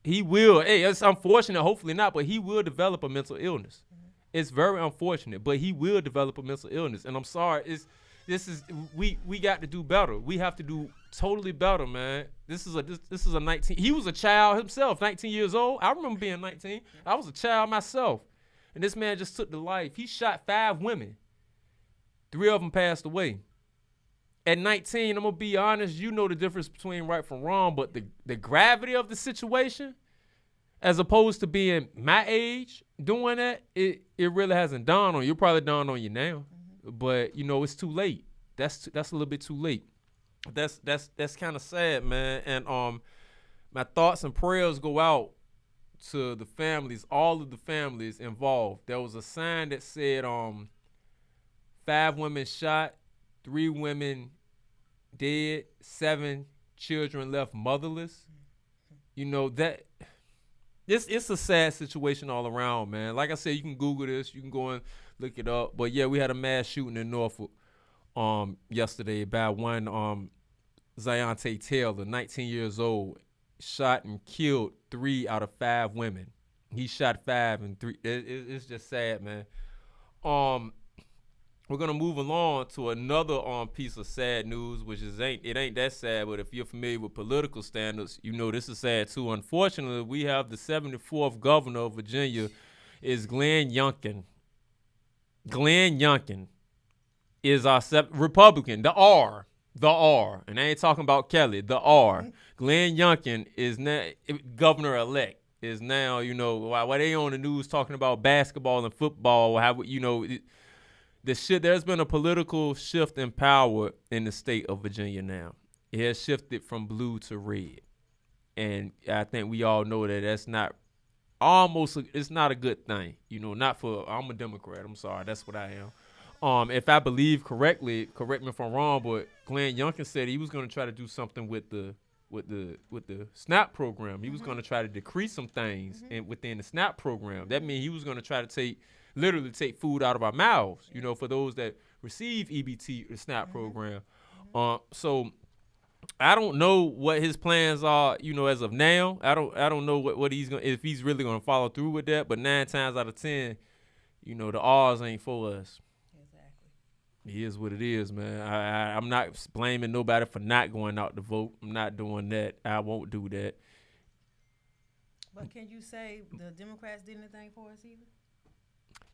He will. Hey, it's unfortunate. Hopefully not, but he will develop a mental illness. Mm-hmm. It's very unfortunate, but he will develop a mental illness. And I'm sorry. We got to do better. We have to do totally better, man. This is a 19. He was a child himself, 19 years old. I remember being 19. I was a child myself. And this man just took the life. He shot 5 women. 3 of them passed away. At 19, I'm going to be honest, you know the difference between right from wrong, but the gravity of the situation, as opposed to being my age doing that, it really hasn't dawned on you. It probably dawned on you now. Mm-hmm. But, you know, it's too late. That's a little bit too late. That's kind of sad, man. And my thoughts and prayers go out to the families, all of the families involved. There was a sign that said 5 women shot, 3 women dead, 7 children left motherless. You know, that it's a sad situation all around, man. Like I said, you can Google this, you can go and look it up. But yeah, we had a mass shooting in Norfolk yesterday by one Zion Taylor, 19 years old, shot and killed 3 out of 5 women. He shot 5 and 3. It's just sad, man. We're gonna move along to another piece of sad news, which ain't that sad, but if you're familiar with political standards, you know this is sad too. Unfortunately, we have the 74th governor of Virginia is Glenn Youngkin. Glenn Youngkin is our Republican, the R, and I ain't talking about Kelly, the R. Glenn Youngkin is now governor-elect. Is now, you know, why they on the news talking about basketball and football, how, you know, there's been a political shift in power in the state of Virginia now. It has shifted from blue to red. And I think we all know that it's not a good thing. You know, I'm a Democrat. I'm sorry. That's what I am. If I believe correctly, correct me if I'm wrong, but Glenn Youngkin said he was going to try to do something with the SNAP program. He was going to try to decrease some things within the SNAP program. That means he was going to try to literally take food out of our mouths, you know, for those that receive EBT, the SNAP program. So I don't know what his plans are, you know, as of now. I don't know what he's going, if he's really going to follow through with that. But 9 times out of 10, you know, the odds ain't for us. Exactly. It is what it is, man. I'm not blaming nobody for not going out to vote. I'm not doing that. I won't do that. But can you say the Democrats did anything for us either?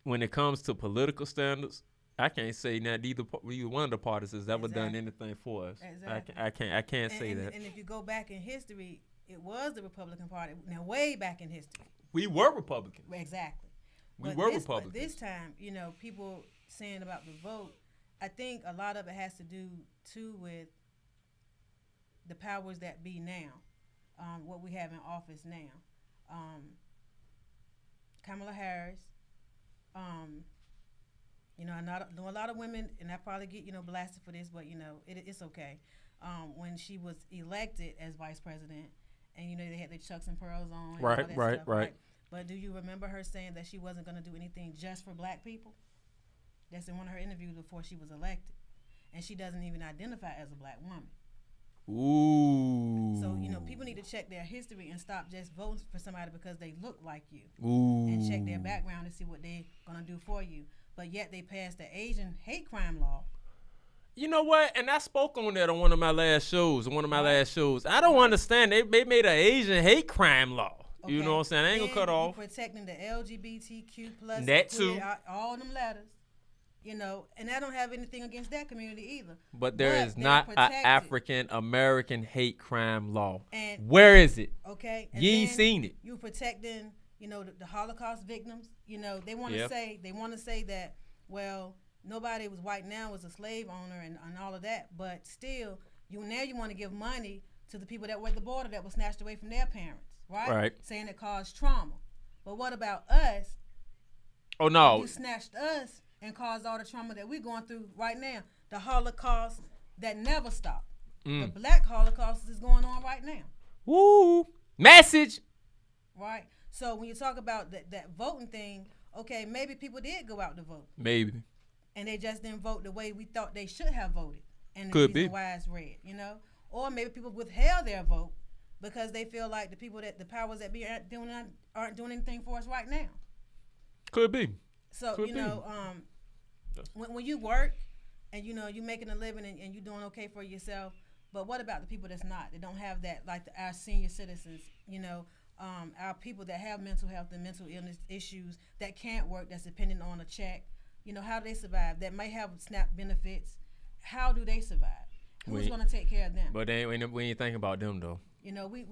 When it comes to political standards, I can't say that either one of the parties has ever done anything for us. Exactly. I can't say that. And if you go back in history, it was the Republican Party. Now, way back in history, we were Republicans. Exactly. We were Republicans. But this time, you know, people saying about the vote, I think a lot of it has to do too with the powers that be now, what we have in office now. Kamala Harris. You know, I know a lot of women, and I probably get, you know, blasted for this, but, you know, it's okay. When she was elected as vice president, and, you know, they had their Chucks and Pearls on. Right. But do you remember her saying that she wasn't going to do anything just for black people? That's in one of her interviews before she was elected. And she doesn't even identify as a black woman. Ooh. So, you know, people need to check their history and stop just voting for somebody because they look like you. Ooh. And check their background to see what they're going to do for you. But yet they passed the Asian hate crime law. You know what? And I spoke on that on one of my last shows. I don't understand. They made an Asian hate crime law. Okay. You know what I'm saying? I ain't going to cut off. Protecting the LGBTQ plus. That too. All them letters. You know, and I don't have anything against that community either. But there is not an African-American hate crime law. And where is it? Okay. You ain't seen it. You protecting, you know, the Holocaust victims. You know, they want to say that, well, nobody was white now was a slave owner and all of that. But still, You want to give money to the people that were at the border that were snatched away from their parents, right? Right. Saying it caused trauma. But what about us? Oh no. You snatched us and caused all the trauma that we're going through right now. The Holocaust that never stopped. The Black Holocaust is going on right now. Woo! Message. Right. So when you talk about that voting thing, okay, maybe people did go out to vote. Maybe. And they just didn't vote the way we thought they should have voted. And the Could reason be. why it's red, you know? Or maybe people withheld their vote because they feel like the powers that be aren't doing anything for us right now. Could be. So, Could you be. know, when you work and, you know, you're making a living and you're doing okay for yourself, but what about the people that's not? They don't have that, like our senior citizens, you know, our people that have mental health and mental illness issues that can't work, that's dependent on a check. You know, how do they survive? That might have SNAP benefits. How do they survive? Who's going to take care of them? But we ain't thinking about them, though. You know, we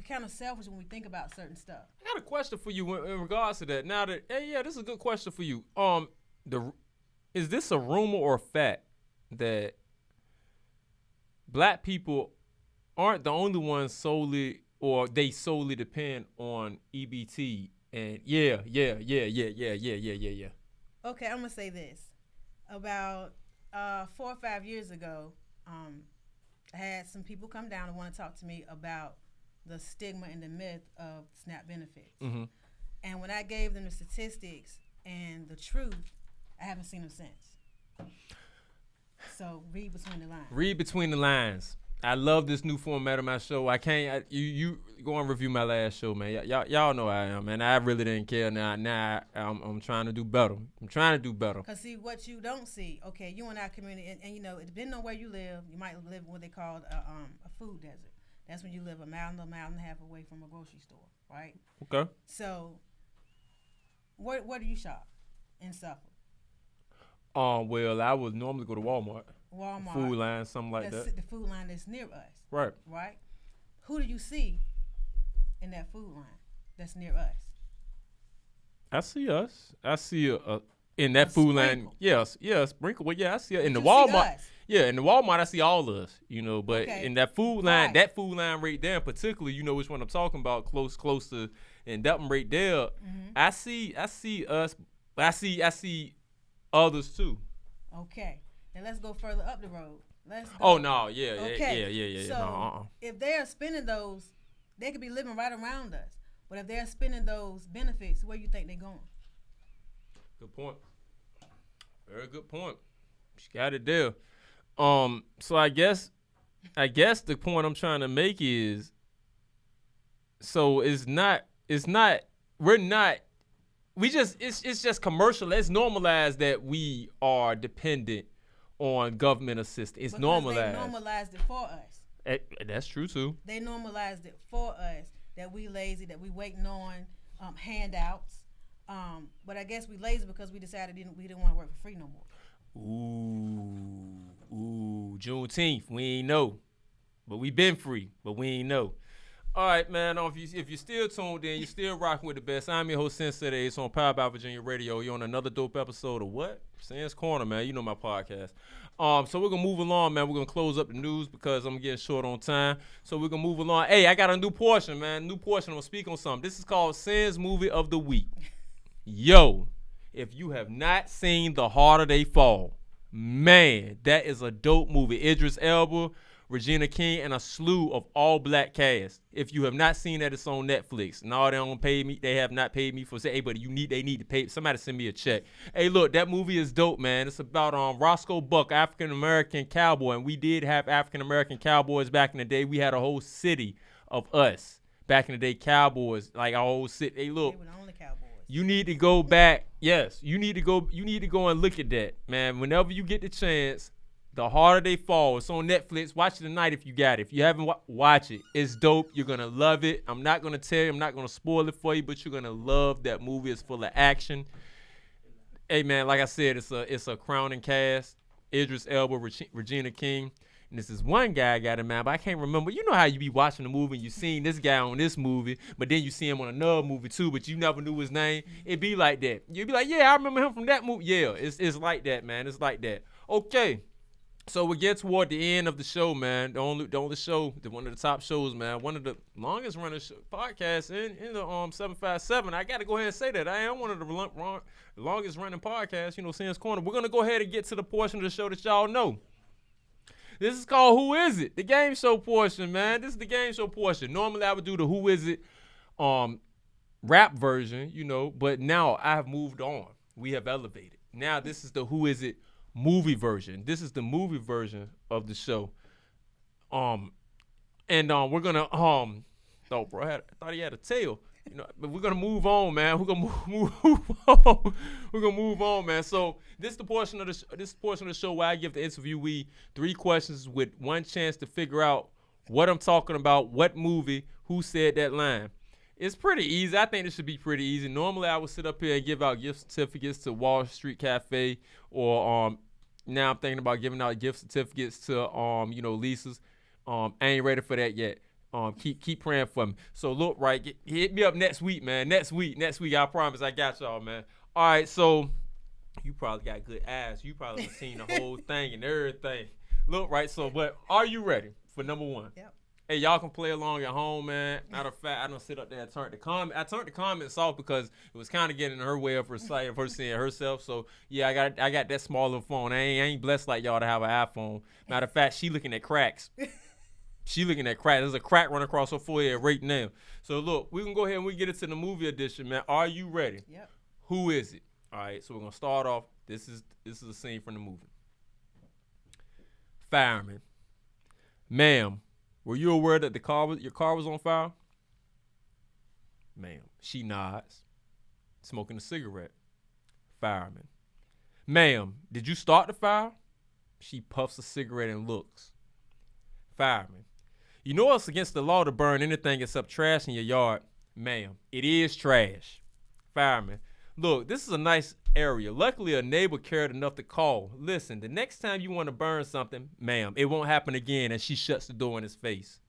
kind of selfish when we think about certain stuff. I got a question for you in regards to that. Now that, this is a good question for you. Is this a rumor or a fact that black people aren't the only ones solely depend on EBT? And yeah. Okay, I'm gonna say this. About 4 or 5 years ago, I had some people come down and want to talk to me about the stigma and the myth of SNAP benefits. Mm-hmm. And when I gave them the statistics and the truth, I haven't seen them since. So read between the lines. Read between the lines. I love this new format of my show. You go and review my last show, man. Y'all know I am, man. I really didn't care. Now I'm trying to do better. Cause see what you don't see. Okay, you in our community, and you know, depending on where you live, you might live what they call a food desert. That's when you live a mile and a half away from a grocery store, right? Okay. So, where do you shop in Suffolk? Well, I would normally go to Walmart. Food line, something like that. The food line that's near us. Right. Right? Who do you see in that food line that's near us? I see us. I see in that food sprinkle. line. Yes, sprinkle. Well, yeah, I see it in the You see Walmart. us. Yeah, in the Walmart, I see all of us. You know, but Okay. in that food line, Right. that food line right there, in particular, you know which one I'm talking about. Close to, and that one right there. Mm-hmm. I see us. But I see others too. Okay. Now let's go further up the road. Let's go. Oh no, yeah. So No, if they're spending those, they could be living right around us. But if they're spending those benefits, where you think they're going? Good point. Very good point. She got it there. So I guess the point I'm trying to make is, so it's just commercial. It's normalized that we are dependent on government assistance. It's Because normalized. They normalized it for us. That's true too. They normalized it for us that we lazy, that we waiting on handouts. But I guess we lazy because we decided we didn't want to work for free no more. Ooh, Juneteenth. We ain't know, but we been free, but we ain't know. All right, man. If you're still tuned in, you're still rocking with the best. I'm your host, Sensei. It's on Power by Virginia Radio. You're on another dope episode of what? Sans Corner, man. You know my podcast. So we're gonna move along, man. We're gonna close up the news because I'm getting short on time. So we're gonna move along. Hey, I got a new portion, man. I'm gonna speak on something. This is called Sans Movie of the Week. Yo, if you have not seen The Harder They Fall, man, that is a dope movie. Idris Elba, Regina King, and a slew of all black cast. If you have not seen that, it's on Netflix. No, they don't pay me. They have not paid me for say, hey, but they need to pay. Somebody send me a check. Hey, look, that movie is dope, man. It's about Roscoe Buck, African American cowboy, and we did have African American cowboys back in the day. We had a whole city of us back in the day, cowboys, like our whole city. Hey, look. They were the only cowboys. You need to go back. Yes, you need to go and look at that, man. Whenever you get the chance, The Harder They Fall. It's on Netflix. Watch it tonight if you got it. If you haven't, watch it. It's dope. You're going to love it. I'm not going to tell you. I'm not going to spoil it for you, but you're going to love that movie. It's full of action. Hey, man, like I said, it's a crowning cast. Idris Elba, Regina King. And this is one guy I got in mind, but I can't remember. You know how you be watching the movie and you seen this guy on this movie, but then you see him on another movie too, but you never knew his name. It be like that. You'd be like, yeah, I remember him from that movie. Yeah, it's like that, man. It's like that. Okay. So we get toward the end of the show, man. The only show, one of the top shows, man. One of the longest running podcasts in the 757. I got to go ahead and say that I am one of the longest running podcasts. Since Corner. We're gonna go ahead and get to the portion of the show that y'all know. This is called Who Is It? The game show portion, man. This is the game show portion. Normally I would do the Who Is It rap version, but now I have moved on. We have elevated. Now this is the Who Is It movie version. This is the movie version of the show. We're gonna oh bro, I thought he had a tail. But we're gonna move on, man. We're gonna move on. We're gonna move on, man. So this is the portion of the show where I give the interviewee 3 questions with 1 chance to figure out what I'm talking about, what movie, who said that line. It's pretty easy. I think this should be pretty easy. Normally, I would sit up here and give out gift certificates to Wall Street Cafe, or now I'm thinking about giving out gift certificates to Lisa's. I ain't ready for that yet. Keep praying for me. So look, right, hit me up next week, man. Next week, I promise I got y'all, man. All right, so you probably got good eyes. You probably seen the whole thing and everything. Look, right. So, but are you ready for number 1? Yep. Hey, y'all can play along at home, man. Matter of fact, I don't sit up there and turned the comments off because it was kind of getting in her way of her sight of her seeing herself. So yeah, I got that small little phone. I ain't blessed like y'all to have an iPhone. Matter of fact, she looking at cracks. There's a crack running across her forehead right now. So look, we can go ahead and we get into the movie edition, man. Are you ready? Yep. Who is it? All right, so we're gonna start off. This is a scene from the movie. Fireman, ma'am. Were you aware that your car was on fire? Ma'am. She nods, smoking a cigarette. Fireman. Ma'am, did you start the fire? She puffs a cigarette and looks. Fireman. You know it's against the law to burn anything except trash in your yard. Ma'am, it is trash. Fireman. Look, this is a nice area. Luckily, a neighbor cared enough to call. Listen, the next time you want to burn something, ma'am, it won't happen again, and she shuts the door in his face.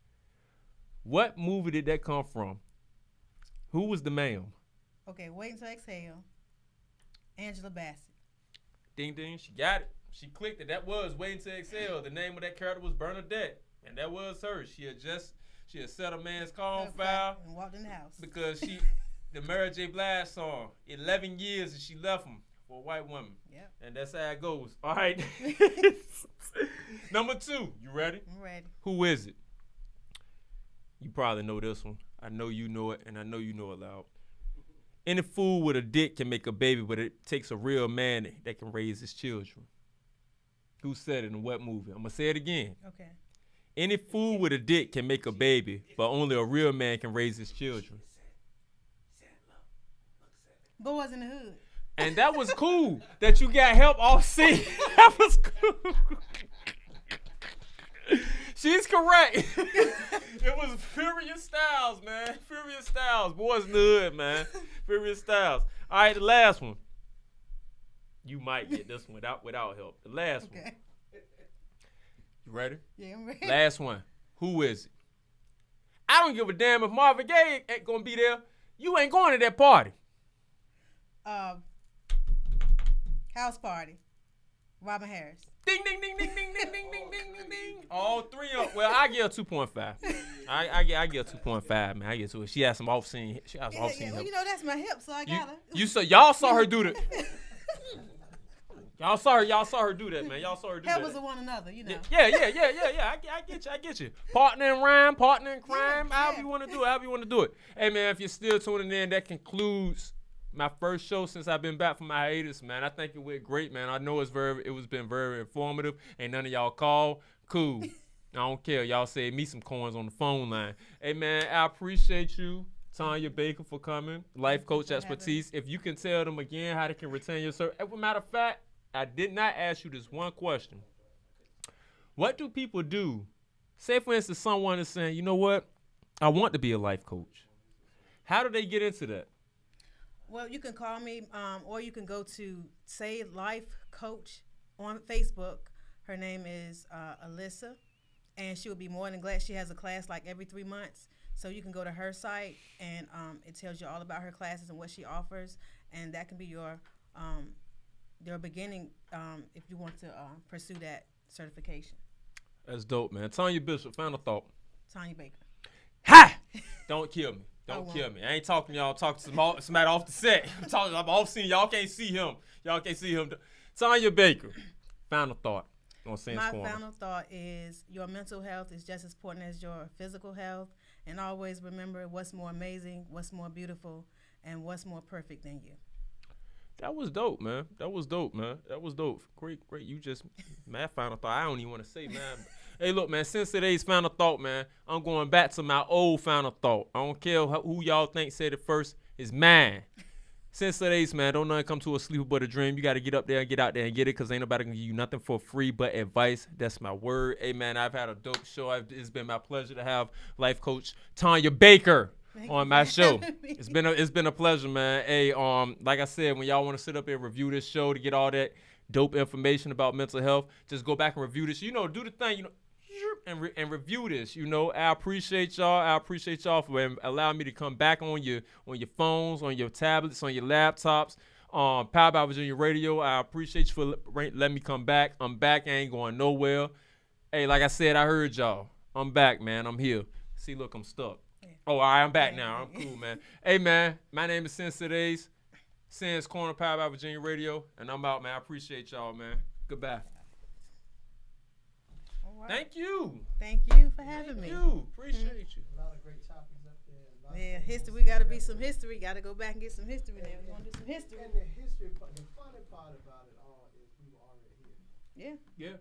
What movie did that come from? Who was the ma'am? Okay, Wait Until Exhale. Angela Bassett. Ding, ding, she got it. She clicked it. That was Wait Until Exhale. The name of that character was Bernadette, and that was her. She had set a man's car on fire and walked in the house because the Mary J. Blige song, 11 years and she left him for a white woman. Yep. And that's how it goes. All right. Number 2, you ready? I'm ready. Who is it? You probably know this one. I know you know it, and I know you know it loud. Any fool with a dick can make a baby, but it takes a real man that can raise his children. Who said it in what movie? I'm going to say it again. Okay. Any fool with a dick can make a baby, but only a real man can raise his children. Boys in the Hood. And that was cool that you got help off scene. That was cool. She's correct. It was Furious Styles, man. Furious Styles. Boys in the Hood, man. Furious Styles. All right, the last one. You might get this one without help. The last one. You ready? Yeah, I'm ready. Last one. Who is it? I don't give a damn if Marvin Gaye ain't gonna be there. You ain't going to that party. House Party. Robin Harris. Ding, ding, ding, ding, ding, ding, ding, ding, ding, ding, ding. All 3 of them. Well, I give her 2.5. I give her 2.5, man. I give her. She has some off-scene. Yeah, well, that's my hip, so I got her. Y'all saw her do that. Y'all saw her do that, man. Y'all saw her do that. Helpers of one another, Yeah. I get you. Partner in rhyme, partner in crime. However you want to do it. Hey, man, if you're still tuning in, that concludes my first show since I've been back from my hiatus, man. I think it went great, man. I know it was been very informative. Ain't none of y'all call. Cool. I don't care. Y'all save me some coins on the phone line. Hey, man, I appreciate you, Tonya Baker, for coming. Life coach expertise. If you can tell them again how they can retain your service. As a matter of fact, I did not ask you this one question. What do people do? Say, for instance, someone is saying, you know what? I want to be a life coach. How do they get into that? Well, you can call me, or you can go to Say Life Coach on Facebook. Her name is Alyssa, and she will be more than glad. She has a class like every 3 months, so you can go to her site, and it tells you all about her classes and what she offers, and that can be your beginning if you want to pursue that certification. That's dope, man. Tanya Bishop, final thought. Tonya Baker. Ha! Don't kill me. Don't I kill won't. me. I ain't talking to y'all. I'm talking to somebody off the set. I'm off scene. Y'all can't see him. Tanya Baker, final thought on Sense My Corner. final thought is your mental health is just as important as your physical health. And always remember what's more amazing, what's more beautiful, and what's more perfect than you. That was dope, man. That was dope. Great. You just, my final thought. I don't even want to say, man. Hey, look, man, since today's final thought, man, I'm going back to my old final thought. I don't care who y'all think said it first. It's mine. Since today's, man, don't nothing come to a sleeper but a dream. You got to get up there and get out there and get it, because ain't nobody going to give you nothing for free but advice. That's my word. Hey, man, I've had a dope show. It's been my pleasure to have life coach Tonya Baker on my show. It's been a pleasure, man. Hey, like I said, when y'all want to sit up and review this show to get all that dope information about mental health, just go back and review this. Do the thing, and review this. I appreciate y'all. I appreciate y'all for allowing me to come back on your phones, on your tablets, on your laptops. Power by Virginia Radio. I appreciate you for letting me come back. I'm back. I ain't going nowhere. Hey, like I said, I heard y'all. I'm back, man. I'm here. See, look, I'm stuck. Oh, all right, I'm back now. I'm cool, man. Hey, man, my name is Sense Corner, Power by Virginia Radio, and I'm out, man. I appreciate y'all, man. Goodbye. All right. Thank you. Thank you for having me. Thank you. Appreciate you. A lot of great topics up there. Yeah, history. We got to be some history. Got to go back and get some history now. We want to do some history. And the history part, the funny part about it all is we were already here. Yeah. Yeah.